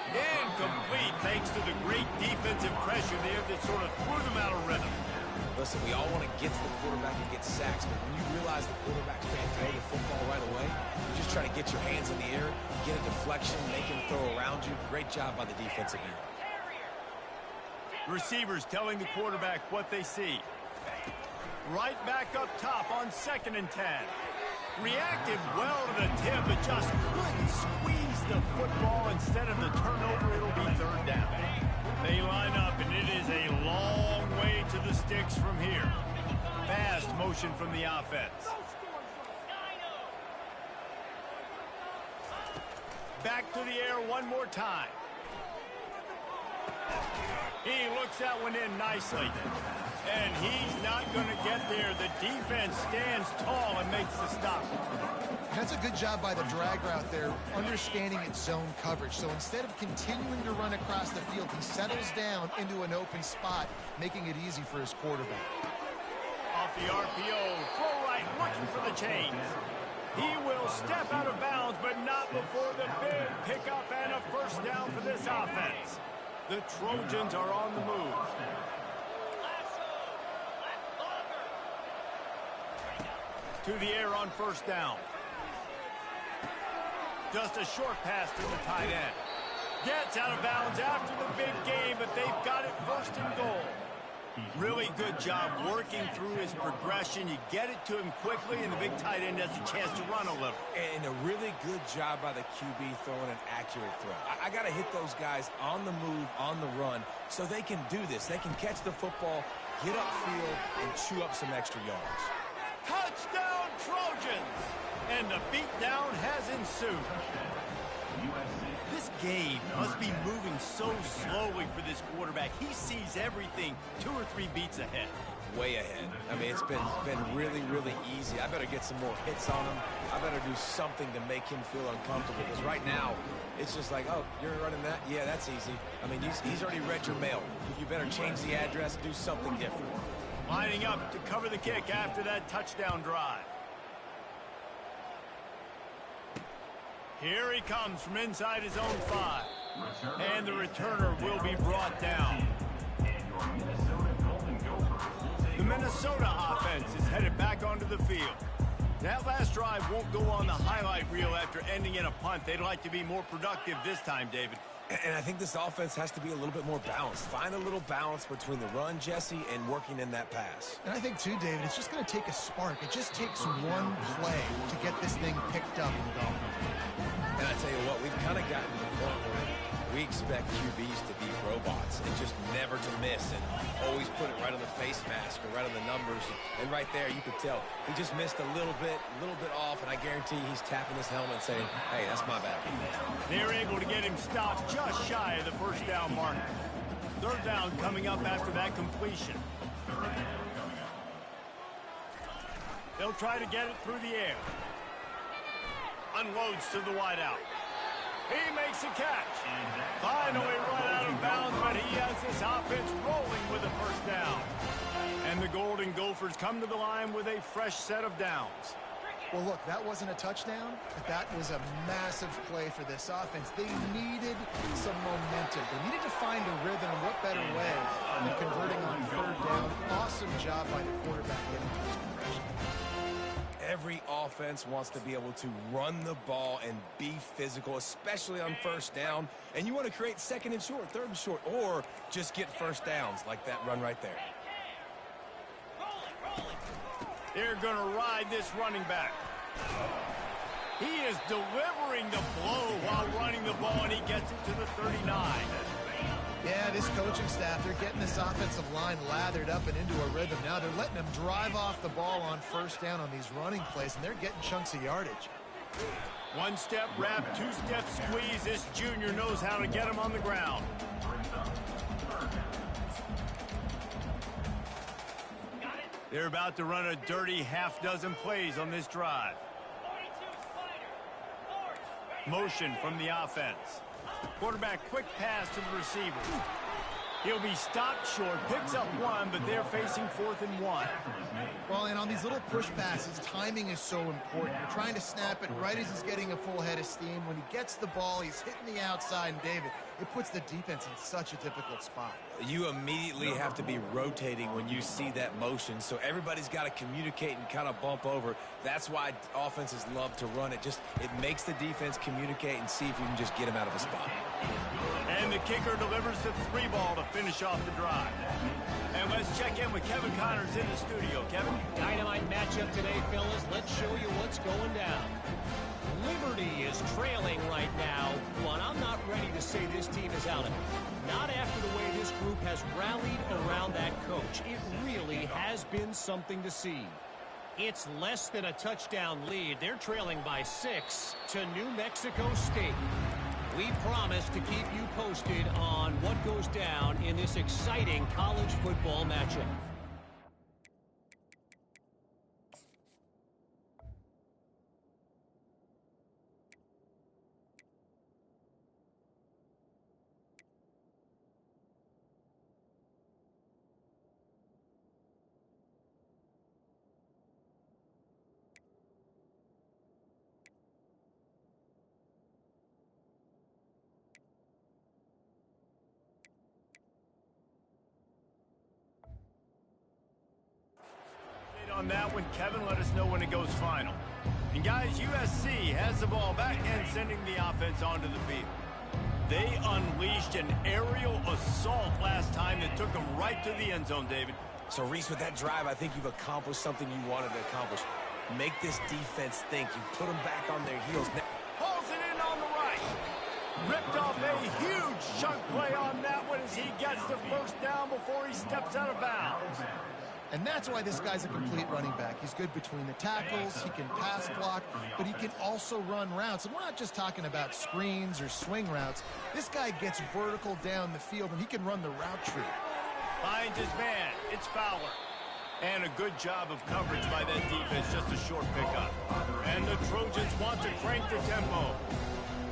S1: Incomplete thanks to the great defensive pressure there that sort of threw them out of rhythm.
S3: Listen, we all want to get to the quarterback and get sacks, but when you realize the quarterback can't throw the football right away, you just try to get your hands in the air, get a deflection, make him throw around you. Great job by the defensive end.
S1: Receivers telling the quarterback what they see. Right back up top on 2nd and 10. Reacted well to the tip, but just couldn't squeeze the football. Instead of the turnover, it'll be 3rd down. They line up, and it is a long way to the sticks from here. Fast motion from the offense. Back to the air one more time. He looks that one in nicely. And he's not going to get there. The defense stands tall and makes the stop.
S2: That's a good job by the drag route there, understanding its zone coverage. So instead of continuing to run across the field, he settles down into an open spot, making it easy for his quarterback.
S1: Off the RPO, throw right, looking for the chains. He will step out of bounds, but not before the big pickup and a first down for this offense. The Trojans are on the move. To the air on first down. Just a short pass to the tight end. Gets out of bounds after the big game, but they've got it 1st and goal. Really good job working through his progression. You get it to him quickly, and the big tight end has a chance to run a little.
S3: And a really good job by the QB throwing an accurate throw. I got to hit those guys on the move, on the run, so they can do this. They can catch the football, get upfield, and chew up some extra yards.
S1: Touchdown, Trojans! And the beatdown has ensued. This game must be moving so slowly for this quarterback. He sees everything 2 or 3 beats ahead.
S3: Way ahead. I mean, it's been really, really easy. I better get some more hits on him. I better do something to make him feel uncomfortable. Because right now, it's just like, oh, you're running that? Yeah, that's easy. I mean, he's already read your mail. You better change the address, do something different.
S1: Lining up to cover the kick after that touchdown drive. Here he comes from inside his own 5. And the returner will be brought down. The Minnesota offense is headed back onto the field. That last drive won't go on the highlight reel after ending in a punt. They'd like to be more productive this time, David.
S3: And I think this offense has to be a little bit more balanced. Find a little balance between the run, Jesse, and working in that pass.
S2: And I think, too, David, it's just going to take a spark. It just takes one play to get this thing picked up and going.
S3: And I tell you what, we've kind of gotten to the point where we expect QBs to be robots and just never to miss and always put it right on the face mask or right on the numbers. And right there, you could tell he just missed a little bit off, and I guarantee he's tapping his helmet saying, hey, that's my bad.
S1: They're able to get him stopped just shy of the first down mark. 3rd down coming up after that completion. They'll try to get it through the air. Unloads to the wideout. He makes a catch. Finally run out of bounds, but he has this offense rolling with a first down. And the Golden Gophers come to the line with a fresh set of downs.
S2: Well, look, that wasn't a touchdown, but that was a massive play for this offense. They needed some momentum. They needed to find a rhythm, and what better way than converting on 3rd down. Awesome job by the quarterback getting to his progression.
S3: Every offense wants to be able to run the ball and be physical, especially on first down. And you want to create 2nd and short, 3rd and short, or just get first downs like that run right there.
S1: They're going to ride this running back. He is delivering the blow while running the ball, and he gets it to the 39.
S2: Yeah, this coaching staff, they're getting this offensive line lathered up and into a rhythm. Now they're letting them drive off the ball on first down on these running plays, and they're getting chunks of yardage.
S1: 1-step wrap, 2-step squeeze. This junior knows how to get him on the ground. They're about to run a dirty half-dozen plays on this drive. Motion from the offense. Quarterback quick pass to the receiver. He'll be stopped short, picks up one, but they're facing 4th and 1.
S2: Well, and on these little push passes, timing is so important. You're trying to snap it right as he's getting a full head of steam. When he gets the ball, he's hitting the outside, and David, it puts the defense in such a difficult spot.
S3: You immediately have to be rotating when you see that motion, so everybody's got to communicate and kind of bump over. That's why offenses love to run it. It makes the defense communicate and see if you can just get him out of a spot.
S1: And the kicker delivers the 3-ball to finish off the drive. And let's check in with Kevin Connors in the studio. Kevin?
S4: Dynamite matchup today, fellas. Let's show you what's going down. Liberty is trailing right now, but I'm not ready to say this team is out of it. Not after the way this group has rallied around that coach. It really has been something to see. It's less than a touchdown lead. They're trailing by 6 to New Mexico State. We promise to keep you posted on what goes down in this exciting college football matchup.
S1: On that one, Kevin, let us know when it goes final. And guys, USC has the ball back and sending the offense onto the field. They unleashed an aerial assault last time that took them right to the end zone, David.
S3: So, Reese, with that drive, I think you've accomplished something you wanted to accomplish. Make this defense think. You put them back on their heels.
S1: Pulls it in on the right. Ripped off a huge chunk play on that one as he gets the first down before he steps out of bounds.
S2: And that's why this guy's a complete running back. He's good between the tackles, he can pass block, but he can also run routes. And we're not just talking about screens or swing routes. This guy gets vertical down the field, and he can run the route tree.
S1: Finds his man. It's Fowler. And a good job of coverage by that defense, just a short pickup. And the Trojans want to crank the tempo.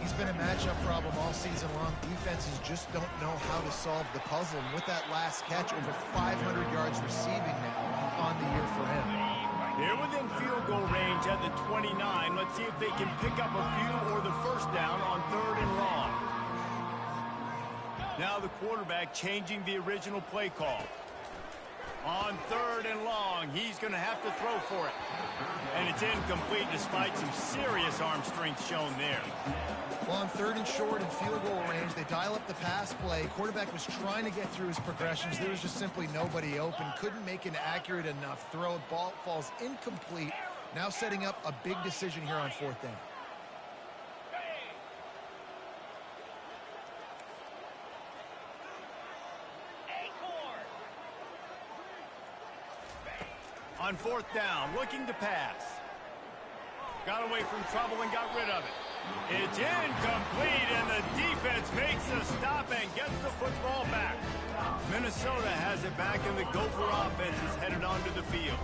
S2: He's been a matchup problem all season long. Defenses just don't know how to solve the puzzle. And with that last catch, over 500 yards receiving now on the year for him.
S1: They're within field goal range at the 29. Let's see if they can pick up a few or the first down on 3rd and long. Now the quarterback changing the original play call. On 3rd and long, he's going to have to throw for it. And it's incomplete despite some serious arm strength shown there.
S2: Well, on 3rd and short and field goal range, they dial up the pass play. Quarterback was trying to get through his progressions. There was just simply nobody open. Couldn't make an accurate enough throw. Ball falls incomplete. Now setting up a big decision here on 4th down.
S1: On 4th down, looking to pass. Got away from trouble and got rid of it. It's incomplete, and the defense makes the stop and gets the football back. Minnesota has it back, and the Gopher offense is headed onto the field.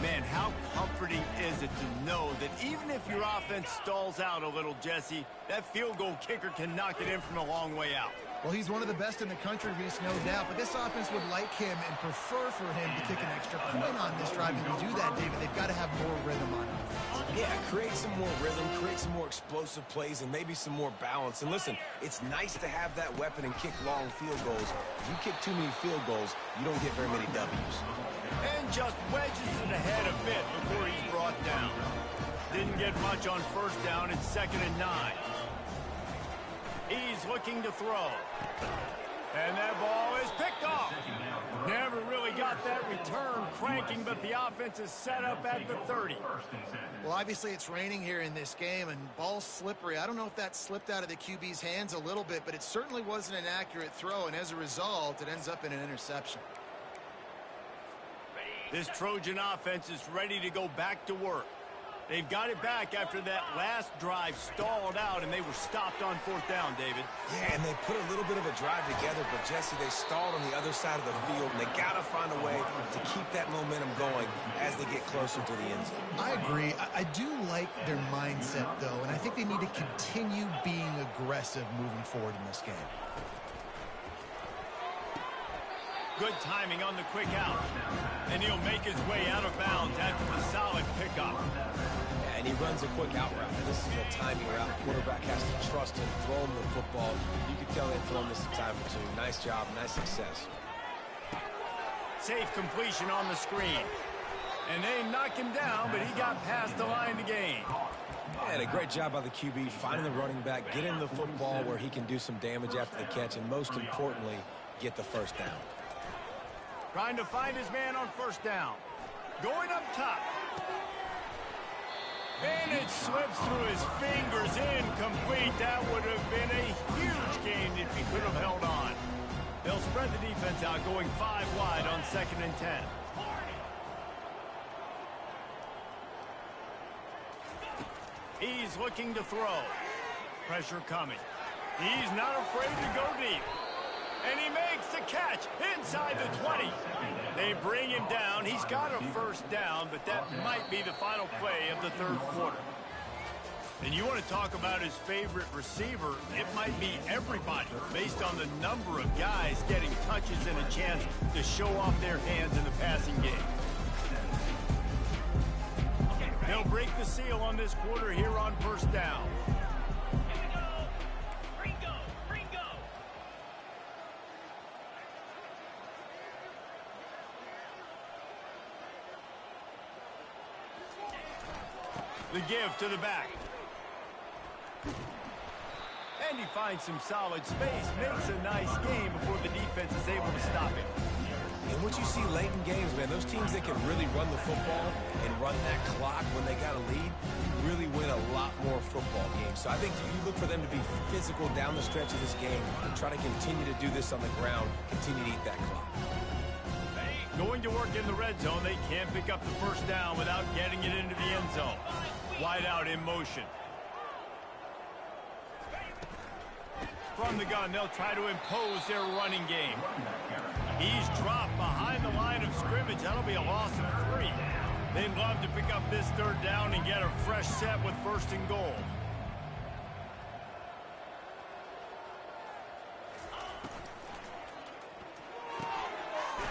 S1: Man, how comforting is it to know that even if your offense stalls out a little, Jesse, that field goal kicker can knock it in from a long way out.
S2: Well, he's one of the best in the country, Reese, no doubt. But this offense would like him and prefer for him to kick an extra point on this drive. And to do that, David, they've got to have more rhythm on it.
S3: Yeah, create some more rhythm, create some more explosive plays, and maybe some more balance. And listen, it's nice to have that weapon and kick long field goals. If you kick too many field goals, you don't get very many W's.
S1: And just wedges it ahead a bit before he's brought down. Didn't get much on 1st down. It's 2nd and 9. He's looking to throw. And that ball is picked off. Never really got that return cranking, but the offense is set up at the 30.
S2: Well, obviously it's raining here in this game, and ball's slippery. I don't know if that slipped out of the QB's hands a little bit, but it certainly wasn't an accurate throw, and as a result, it ends up in an interception.
S1: This Trojan offense is ready to go back to work. They've got it back after that last drive stalled out, and they were stopped on 4th down, David.
S3: Yeah, and they put a little bit of a drive together, but, Jesse, they stalled on the other side of the field, and they got to find a way to keep that momentum going as they get closer to the end zone.
S2: I agree. I do like their mindset, though, and I think they need to continue being aggressive moving forward in this game.
S1: Good timing on the quick out. And he'll make his way out of bounds after the solid pickup.
S3: Yeah, and he runs a quick out route. This is a timing route. Quarterback has to trust him, throw him the football. You can tell they've thrown this a time or two. Nice job, nice success.
S1: Safe completion on the screen. And they knock him down, but he got past the line to gain.
S3: And a great job by the QB, finding the running back, getting the football where he can do some damage after the catch, and most importantly, get the first down.
S1: Trying to find his man on first down. Going up top. And it slips through his fingers, incomplete. That would have been a huge gain if he could have held on. They'll spread the defense out, going 5 wide on 2nd and 10. He's looking to throw. Pressure coming. He's not afraid to go deep. And he makes the catch inside the 20. They bring him down. He's got a first down, but that might be the final play of the 3rd quarter. And you want to talk about his favorite receiver, it might be everybody based on the number of guys getting touches and a chance to show off their hands in the passing game. They'll break the seal on this quarter here on first down. The give to the back. And he finds some solid space, makes a nice game before the defense is able to stop him.
S3: And what you see late in games, man, those teams that can really run the football and run that clock when they got a lead, really win a lot more football games. So I think you look for them to be physical down the stretch of this game and try to continue to do this on the ground, continue to eat that clock.
S1: Going to work in the red zone, they can't pick up the first down without getting it into the end zone. Wide out in motion. From the gun, they'll try to impose their running game. He's dropped behind the line of scrimmage. That'll be a loss of 3. They'd love to pick up this 3rd down and get a fresh set with 1st and goal.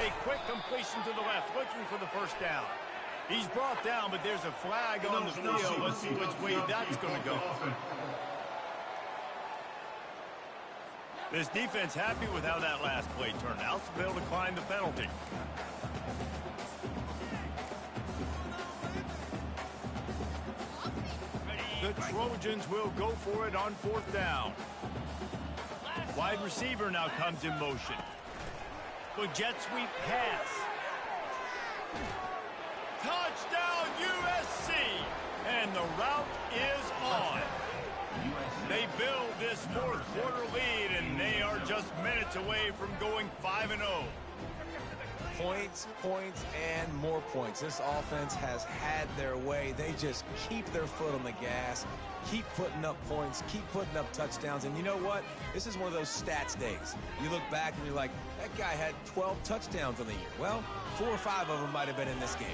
S1: A quick completion to the left, looking for the first down. He's brought down, but there's a flag on the field. Let's see which way that's going to go. This defense happy with how that last play turned out, so they'll decline the penalty. The Trojans will go for it on 4th down. Wide receiver now comes in motion. The jet sweep pass. Touchdown USC! And the route is on. They build this 4th quarter lead, and they are just minutes away from going 5-0.
S3: Points, points, and more points. This offense has had their way. They just keep their foot on the gas, keep putting up points, keep putting up touchdowns. And you know what? This is one of those stats days. You look back and you're like, that guy had 12 touchdowns on the year. Well, 4 or 5 of them might have been in this game.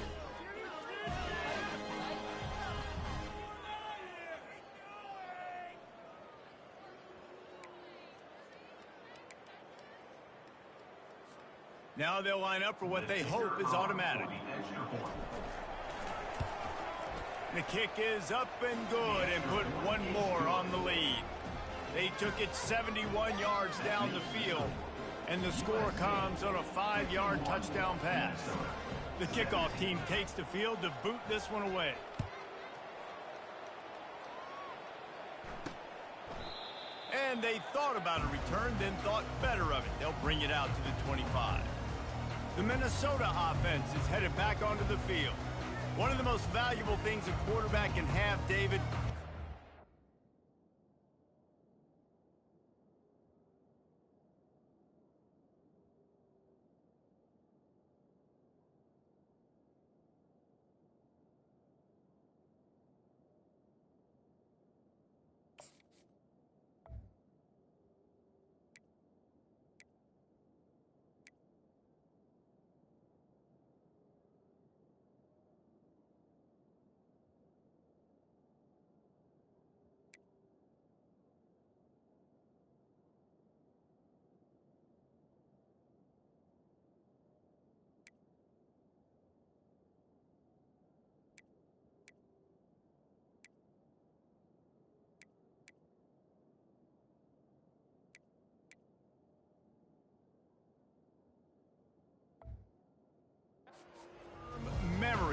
S1: Now they'll line up for what they hope is automatic. The kick is up and good and put one more on the lead. They took it 71 yards down the field, and the score comes on a 5-yard touchdown pass. The kickoff team takes the field to boot this one away. And they thought about a return, then thought better of it. They'll bring it out to the 25. The Minnesota offense is headed back onto the field. One of the most valuable things a quarterback can have, David,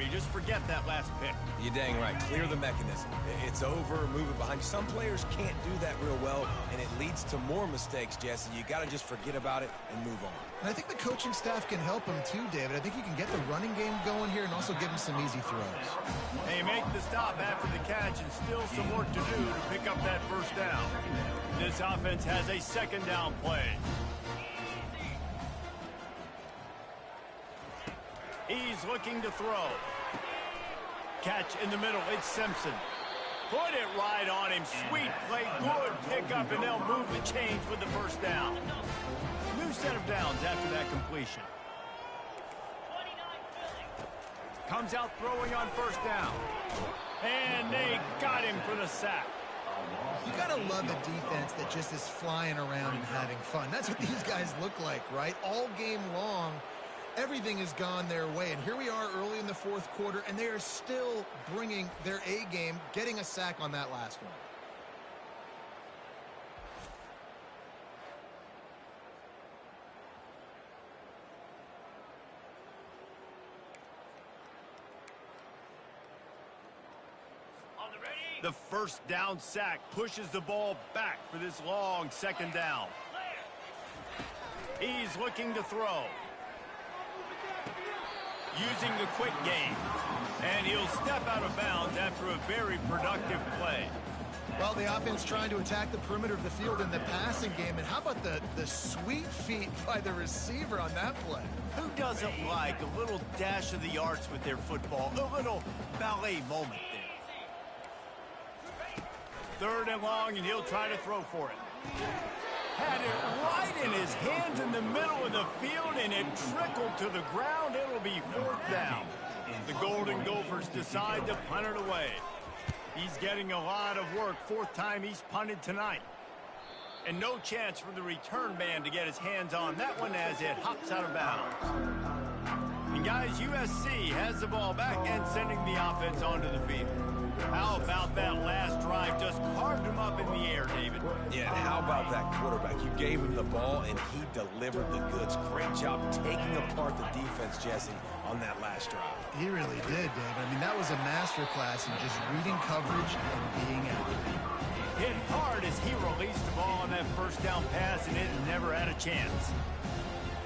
S1: just forget that last pick.
S3: You're dang right. Clear the mechanism. It's over, move it behind you. Some players can't do that real well, and it leads to more mistakes, Jesse. You got to just forget about it and move on.
S2: And I think the coaching staff can help him too, David. I think he can get the running game going here and also give him some easy throws.
S1: They make the stop after the catch and still some work to do to pick up that first down. This offense has a second down play. He's looking to throw. Catch in the middle. It's Simpson. Put it right on him. Sweet play. Good pickup, and they'll move the chains with the first down. New set of downs after that completion. Comes out throwing on first down. And they got him for the sack.
S2: You got to love a defense that just is flying around and having fun. That's what these guys look like, right? All game long, everything has gone their way. And here we are early in the fourth quarter, and they are still bringing their A game, getting a sack on that last one.
S1: The first down sack pushes the ball back for this long second down. He's looking to throw. Using the quick game. And he'll step out of bounds after a very productive play.
S2: Well, the offense trying to attack the perimeter of the field in the passing game. And how about the sweet feet by the receiver on that play?
S1: Who doesn't like a little dash of the arts with their football? A little ballet moment there. Third and long, and he'll try to throw for it. Had it right in his hands in the middle of the field, and it trickled to the ground. It'll be fourth down. The Golden Gophers decide to punt it away. He's getting a lot of work. Fourth time he's punted tonight. And no chance for the return man to get his hands on that one as it hops out of bounds. And guys, USC has the ball back and sending the offense onto the field. How about that last drive? Just carved him up in the air, David.
S3: Yeah, and how about that quarterback? You gave him the ball, and he delivered the goods. Great job taking apart the defense, Jesse, on that last drive.
S2: He really did, David. I mean, that was a masterclass in just reading coverage and being accurate.
S1: Hit hard as he released the ball on that first down pass, and it never had a chance.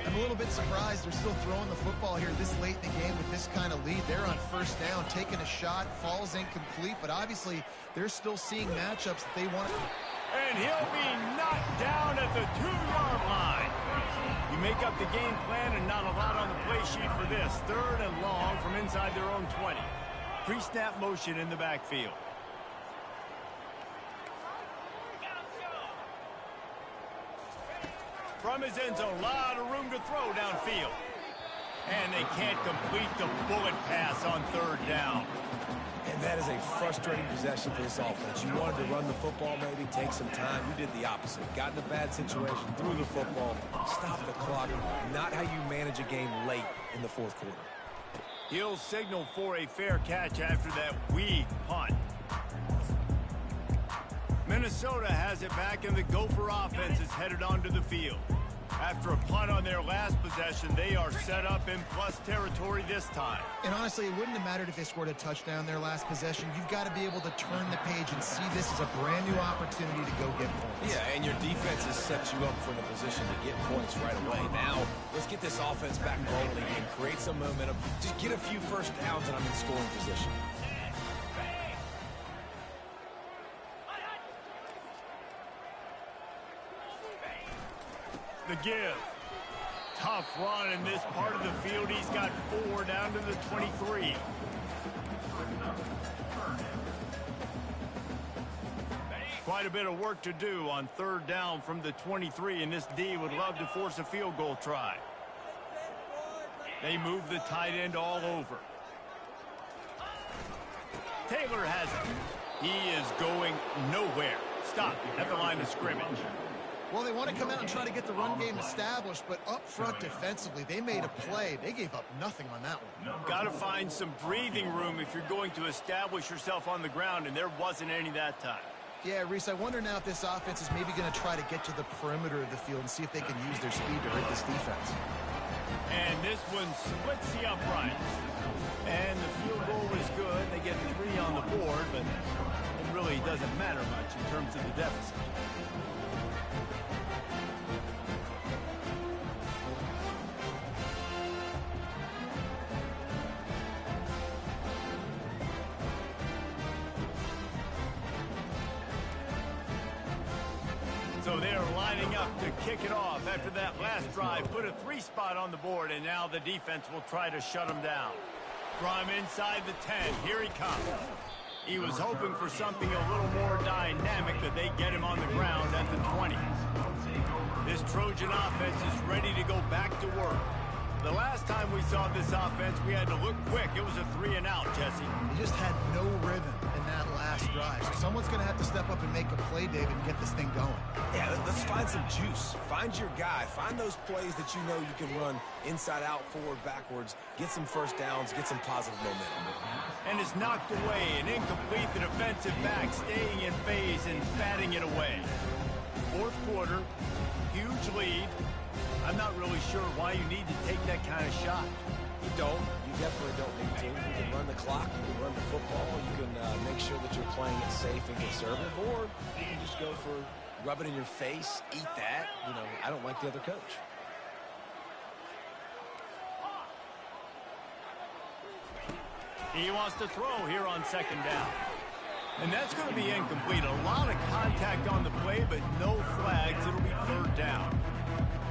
S2: I'm a little bit surprised they're still throwing the football here this late in the game with this kind of lead. They're on first down, taking a shot, falls incomplete, but obviously they're still seeing matchups that they want.
S1: And he'll be knocked down at the 2-yard line. You make up the game plan and not a lot on the play sheet for this. Third and long from inside their own 20. Pre-snap motion in the backfield. From his end zone, a lot of room to throw downfield. And they can't complete the bullet pass on third down.
S3: And that is a frustrating possession for this offense. You wanted to run the football, maybe take some time. You did the opposite. Got in a bad situation, threw the football, stopped the clock. Not how you manage a game late in the fourth quarter.
S1: He'll signal for a fair catch after that weak punt. Minnesota has it back, and the Gopher offense is headed onto the field. After a punt on their last possession, they are set up in plus territory this time.
S2: And honestly, it wouldn't have mattered if they scored a touchdown their last possession. You've got to be able to turn the page and see this as a brand new opportunity to go get points.
S3: Yeah, and your defense has set you up for the position to get points right away. Now, let's get this offense back rolling again, create some momentum. Just get a few first downs, and I'm in scoring position.
S1: The give. Tough run in this part of the field. He's got 4 down to the 23. Quite a bit of work to do on third down from the 23, and this D would love to force a field goal try. They move the tight end all over. Taylor has it. He is going nowhere. Stop at the line of scrimmage.
S2: Well, they want to come out and try to get the run game established, but up front defensively, they made a play. They gave up nothing on that one.
S1: Got to find some breathing room if you're going to establish yourself on the ground, and there wasn't any that time.
S2: Yeah, Reese, I wonder now if this offense is maybe going to try to get to the perimeter of the field and see if they can use their speed to hurt this defense.
S1: And this one splits the uprights. And the field forward, but it really doesn't matter much in terms of the deficit. So they're lining up to kick it off after that last drive. Put a 3 spot on the board, and now the defense will try to shut them down. From inside the 10, here he comes. He was hoping for something a little more dynamic, but they get him on the ground at the 20. This Trojan offense is ready to go back to work. The last time we saw this offense, we had to look quick. It was a 3 and out, Jesse.
S2: They just had no rhythm in that last drive. So someone's going to have to step up and make a play, David, and get this thing going.
S3: Yeah, let's find some juice. Find your guy. Find those plays that you know you can run inside out, forward, backwards. Get some first downs. Get some positive momentum.
S1: And it's knocked away and incomplete. The defensive back staying in phase and batting it away. Fourth quarter, huge lead. I'm not really sure why you need to take that kind of shot.
S3: You don't. You definitely don't need to. You can run the clock. You can run the football. You can make sure that you're playing it safe and conservative. Or you can just go for rub it in your face, eat that. You know, I don't like the other coach.
S1: He wants to throw here on second down. And that's going to be incomplete. A lot of contact on the play, but no flags. It'll be third down.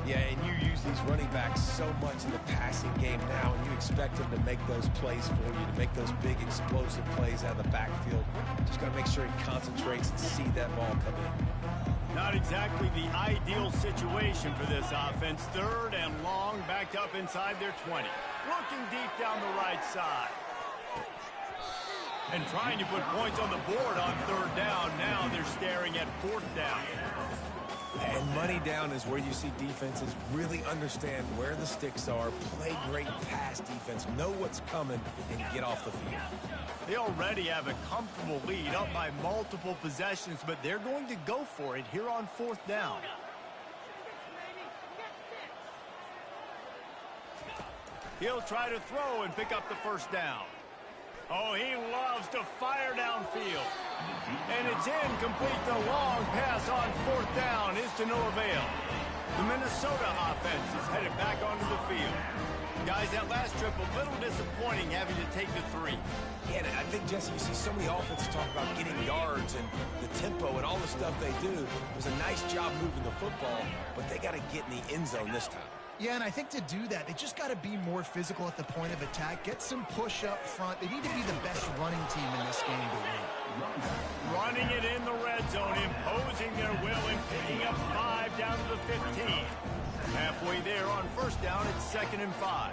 S3: Yeah, and you use these running backs so much in the passing game now, and you expect them to make those plays for you, to make those big explosive plays out of the backfield. Just got to make sure he concentrates and see that ball come in.
S1: Not exactly the ideal situation for this offense. Third and long, backed up inside their 20. Looking deep down the right side. And trying to put points on the board on third down. Now they're staring at fourth down.
S3: And money down is where you see defenses really understand where the sticks are, play great pass defense, know what's coming, and get off the field.
S1: They already have a comfortable lead, up by multiple possessions, but they're going to go for it here on fourth down. He'll try to throw and pick up the first down. Oh, he loves to fire downfield. And it's incomplete. The long pass on fourth down is to no avail. The Minnesota offense is headed back onto the field. Guys, that last trip a little disappointing having to take the 3.
S3: Yeah, and I think, Jesse, you see so many offenses talk about getting yards and the tempo and all the stuff they do. It was a nice job moving the football, but they got to get in the end zone this time.
S2: Yeah, and I think to do that, they just got to be more physical at the point of attack, get some push up front. They need to be the best running team in this game to win.
S1: Running it in the red zone, imposing their will and picking up 5 down to the 15. Halfway there on first down, it's 2nd and 5.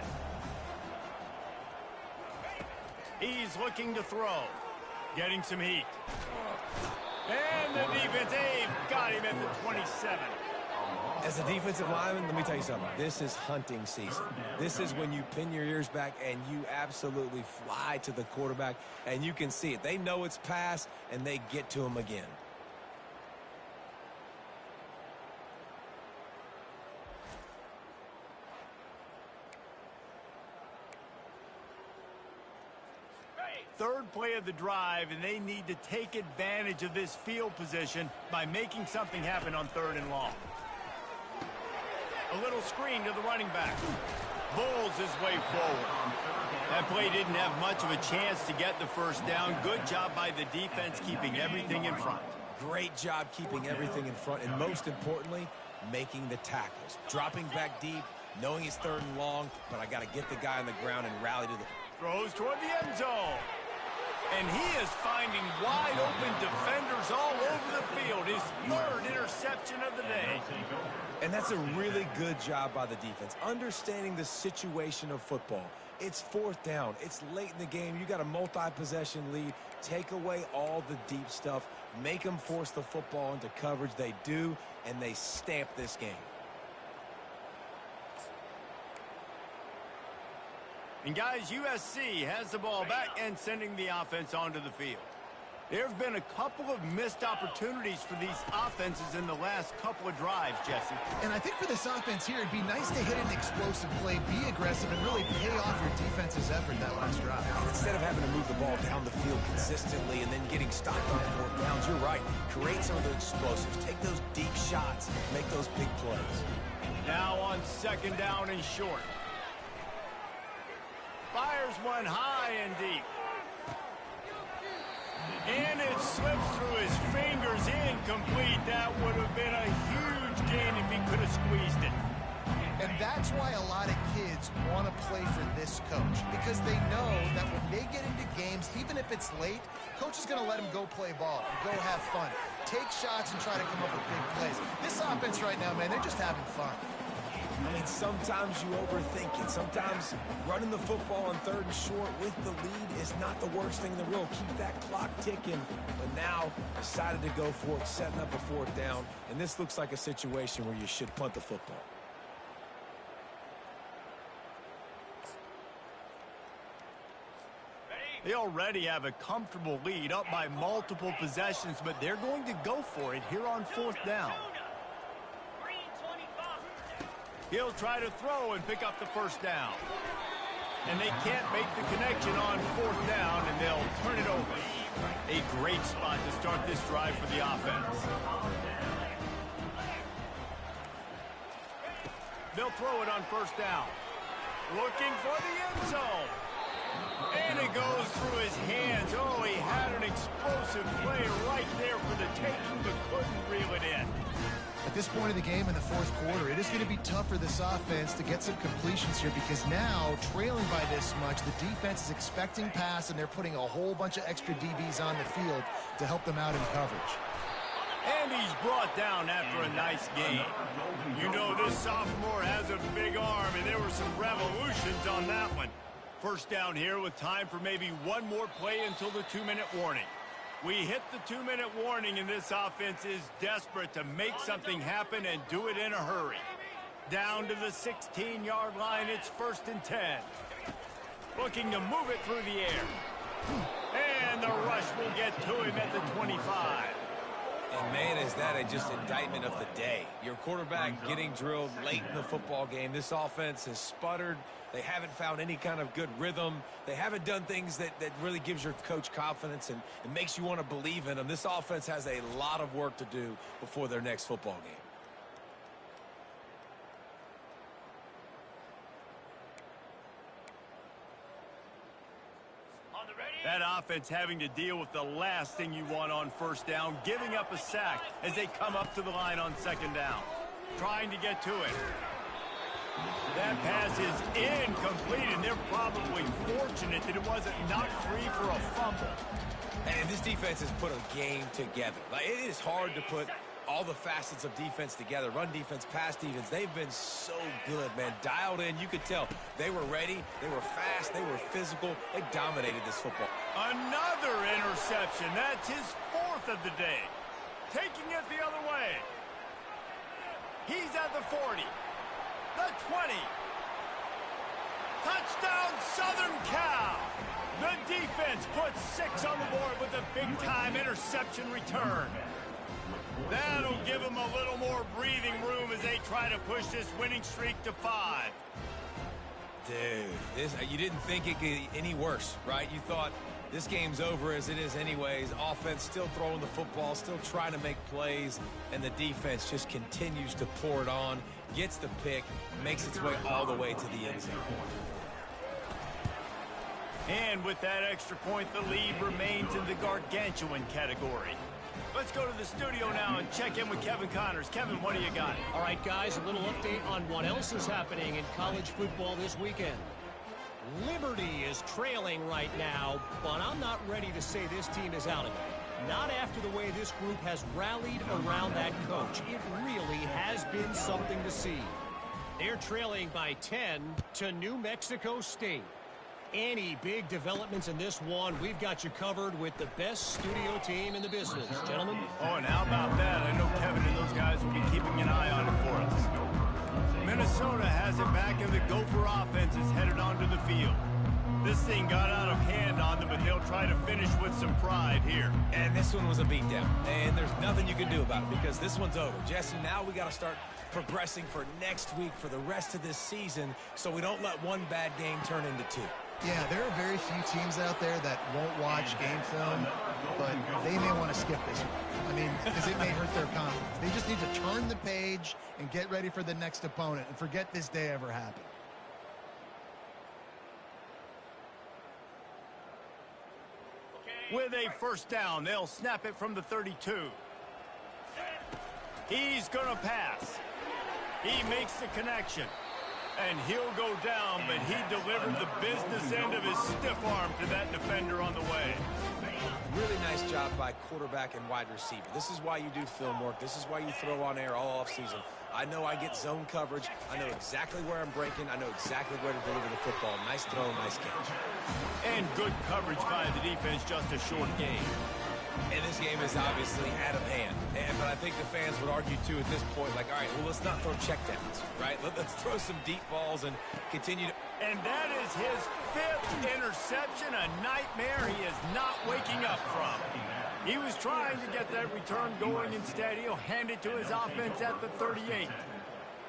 S1: He's looking to throw, getting some heat. And the defense, they've got him at the 27.
S3: As a defensive lineman, let me tell you something. This is hunting season. This is when you pin your ears back and you absolutely fly to the quarterback, and you can see it. They know it's pass, and they get to him again.
S1: Third play of the drive, and they need to take advantage of this field position by making something happen on 3rd and long. A little screen to the running back. Bulls his way forward. That play didn't have much of a chance to get the first down. Good job by the defense keeping everything in front.
S3: Great job keeping everything in front, and most importantly, making the tackles. Dropping back deep, knowing it's 3rd and long, but I got to get the guy on the ground and rally to the...
S1: Throws toward the end zone. And he is finding wide open defenders all over the field. His 3rd interception of the day.
S3: And that's a really good job by the defense, understanding the situation of football. It's 4th down. It's late in the game. You got a multi-possession lead. Take away all the deep stuff. Make them force the football into coverage. They do, and they stamp this game.
S1: And guys, USC has the ball back and sending the offense onto the field. There have been a couple of missed opportunities for these offenses in the last couple of drives, Jesse.
S2: And I think for this offense here, it'd be nice to hit an explosive play, be aggressive, and really pay off your defense's effort that last drive.
S3: And it's instead of having to move the ball down the field consistently and then getting stopped on 4th downs, you're right. Create some of the explosives. Take those deep shots. Make those big plays.
S1: Now on 2nd down and short. Fires one high and deep. And it slips through his fingers, incomplete. That would have been a huge gain if he could have squeezed it.
S2: And that's why a lot of kids want to play for this coach, because they know that when they get into games, even if it's late, coach is going to let them go play ball, go have fun, take shots and try to come up with big plays. This offense right now, man, they're just having fun.
S3: I mean, sometimes you overthink it. Sometimes running the football on 3rd and short with the lead is not the worst thing in the world. Keep that clock ticking. But now decided to go for it, setting up a 4th down. And this looks like a situation where you should punt the football.
S1: They already have a comfortable lead, up by multiple possessions, but they're going to go for it here on 4th down. He'll try to throw and pick up the 1st down. And they can't make the connection on 4th down, and they'll turn it over. A great spot to start this drive for the offense. They'll throw it on 1st down. Looking for the end zone. And it goes through his hands. Oh, he had an explosive play right there for the taking, but couldn't reel it in.
S2: At this point of the game in the 4th quarter, it is going to be tough for this offense to get some completions here, because now, trailing by this much, the defense is expecting pass, and they're putting a whole bunch of extra DBs on the field to help them out in coverage.
S1: And he's brought down after a nice game. You know, this sophomore has a big arm, and there were some revolutions on that one. 1st down here with time for maybe one more play until the 2-minute warning. We hit the 2-minute warning, and this offense is desperate to make something happen and do it in a hurry. Down to the 16-yard line, it's 1st and 10. Looking to move it through the air. And the rush will get to him at the 25.
S3: And, man, is that just indictment of the day. Your quarterback getting drilled late in the football game. This offense has sputtered. They haven't found any kind of good rhythm. They haven't done things that really gives your coach confidence and makes you want to believe in them. This offense has a lot of work to do before their next football game.
S1: That offense having to deal with the last thing you want on 1st down, giving up a sack as they come up to the line on 2nd down. Trying to get to it. That pass is incomplete, and they're probably fortunate that it wasn't knocked free for a fumble.
S3: And this defense has put a game together. Like, it is hard to put all the facets of defense together. Run defense, pass defense. They've been so good, man. Dialed in. You could tell they were ready. They were fast. They were physical. They dominated this football.
S1: Another interception. That's his 4th of the day. Taking it the other way. He's at the 40. The 20. Touchdown, Southern Cal. The defense puts 6 on the board with a big-time interception return. That'll give them a little more breathing room as they try to push this winning streak to 5.
S3: Dude, you didn't think it could get any worse, right? You thought this game's over as it is anyways. Offense still throwing the football, still trying to make plays, and the defense just continues to pour it on, gets the pick, makes its way all the way to the end zone.
S1: And with that extra point, the lead remains in the gargantuan category. Let's go to the studio now and check in with Kevin Connors. Kevin, what do you got?
S4: All right, guys, a little update on what else is happening in college football this weekend. Liberty is trailing right now, but I'm not ready to say this team is out of it. Not after the way this group has rallied around that coach. It really has been something to see. They're trailing by 10 to New Mexico State. Any big developments in this one, we've got you covered with the best studio team in the business. Gentlemen?
S1: Oh, and how about that? I know Kevin and those guys will be keeping an eye on it for us. Minnesota has it back, and the Gopher offense is headed onto the field. This thing got out of hand on them, but they'll try to finish with some pride here.
S3: And this one was a beatdown, and there's nothing you can do about it because this one's over. Jesse, now we got to start progressing for next week for the rest of this season so we don't let one bad game turn into 2.
S2: Yeah, there are very few teams out there that won't watch game film, but they may want to skip this one. I mean, because it may hurt their confidence. They just need to turn the page and get ready for the next opponent and forget this day ever happened.
S1: With a first down, they'll snap it from the 32. He's going to pass. He makes the connection. And he'll go down, but he delivered the business end of his stiff arm to that defender on the way.
S3: Really nice job by quarterback and wide receiver. This is why you do film work. This is why you throw on air all offseason. I know I get zone coverage. I know exactly where I'm breaking. I know exactly where to deliver the football. Nice throw, nice catch.
S1: And good coverage by the defense, just a short game.
S3: And this game is obviously out of hand. But I think the fans would argue, too, at this point, like, all right, well, let's not throw checkdowns, right? Let's throw some deep balls and continue to...
S1: And that is his 5th interception, a nightmare he is not waking up from. He was trying to get that return going. Instead, he'll hand it to his offense at the 38.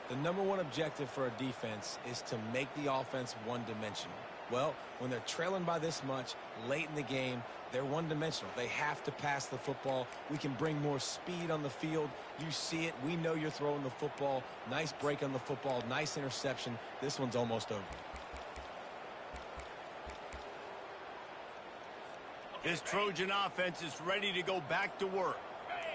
S3: The number one objective for a defense is to make the offense one-dimensional. Well, when they're trailing by this much late in the game, they're one-dimensional. They have to pass the football. We can bring more speed on the field. You see it. We know you're throwing the football. Nice break on the football. Nice interception. This one's almost over.
S1: This Trojan offense is ready to go back to work.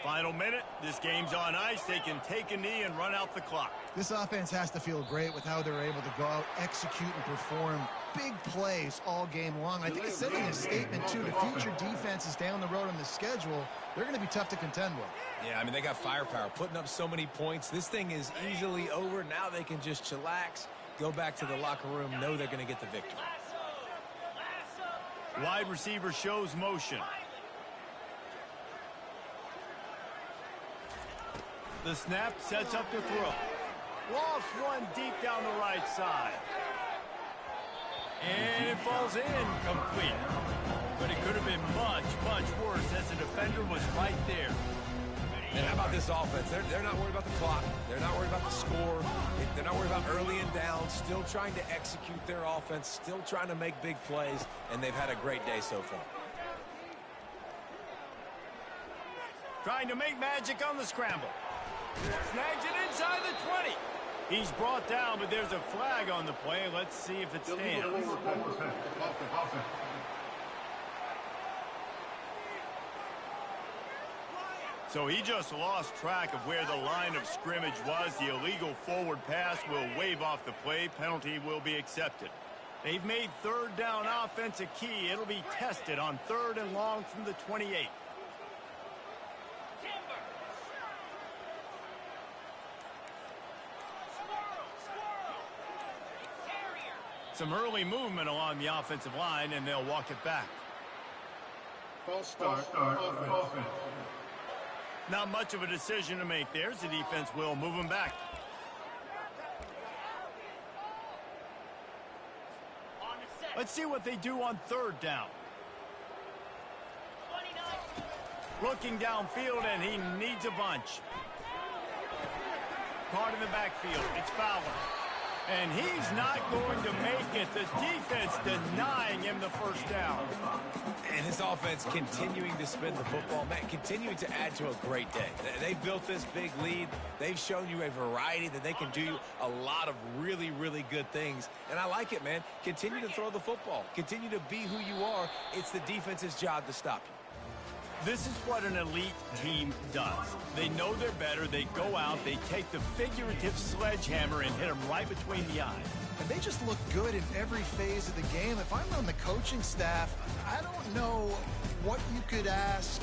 S1: Final minute. This game's on ice. They can take a knee and run out the clock.
S2: This offense has to feel great with how they're able to go out, execute, and perform big plays all game long. I think it's sending a statement, too, to future defenses down the road on the schedule. They're going to be tough to contend with.
S3: Yeah, I mean, they got firepower, putting up so many points. This thing is easily over. Now they can just chillax, go back to the locker room, know they're going to get the victory.
S1: Wide receiver shows motion. The snap sets up to throw. Lost one deep down the right side. And it falls in complete. But it could have been much, much worse as the defender was right there.
S3: And how about this offense? They're not worried about the clock. They're not worried about the score. They're not worried about early and down. Still trying to execute their offense. Still trying to make big plays. And they've had a great day so far.
S1: Trying to make magic on the scramble. Snags it inside the 20. He's brought down, but there's a flag on the play. Let's see if it stands. So he just lost track of where the line of scrimmage was. The illegal forward pass will wave off the play. Penalty will be accepted. They've made third down offense a key. It'll be tested on 3rd and long from the 28. Some early movement along the offensive line, and they'll walk it back.
S6: False start, offense.
S1: Not much of a decision to make there. The defense will move him back. Let's see what they do on 3rd down. Looking downfield, and he needs a bunch. Caught in the backfield. It's Fowler. And he's not going to make it. The defense denying him the first down.
S3: And his offense continuing to spin the football, man, continuing to add to a great day. They've built this big lead. They've shown you a variety that they can do a lot of really, really good things. And I like it, man. Continue to throw the football. Continue to be who you are. It's the defense's job to stop you.
S1: This is what an elite team does. They know they're better. They go out. They take the figurative sledgehammer and hit them right between the eyes.
S2: And they just look good in every phase of the game. If I'm on the coaching staff, I don't know what you could ask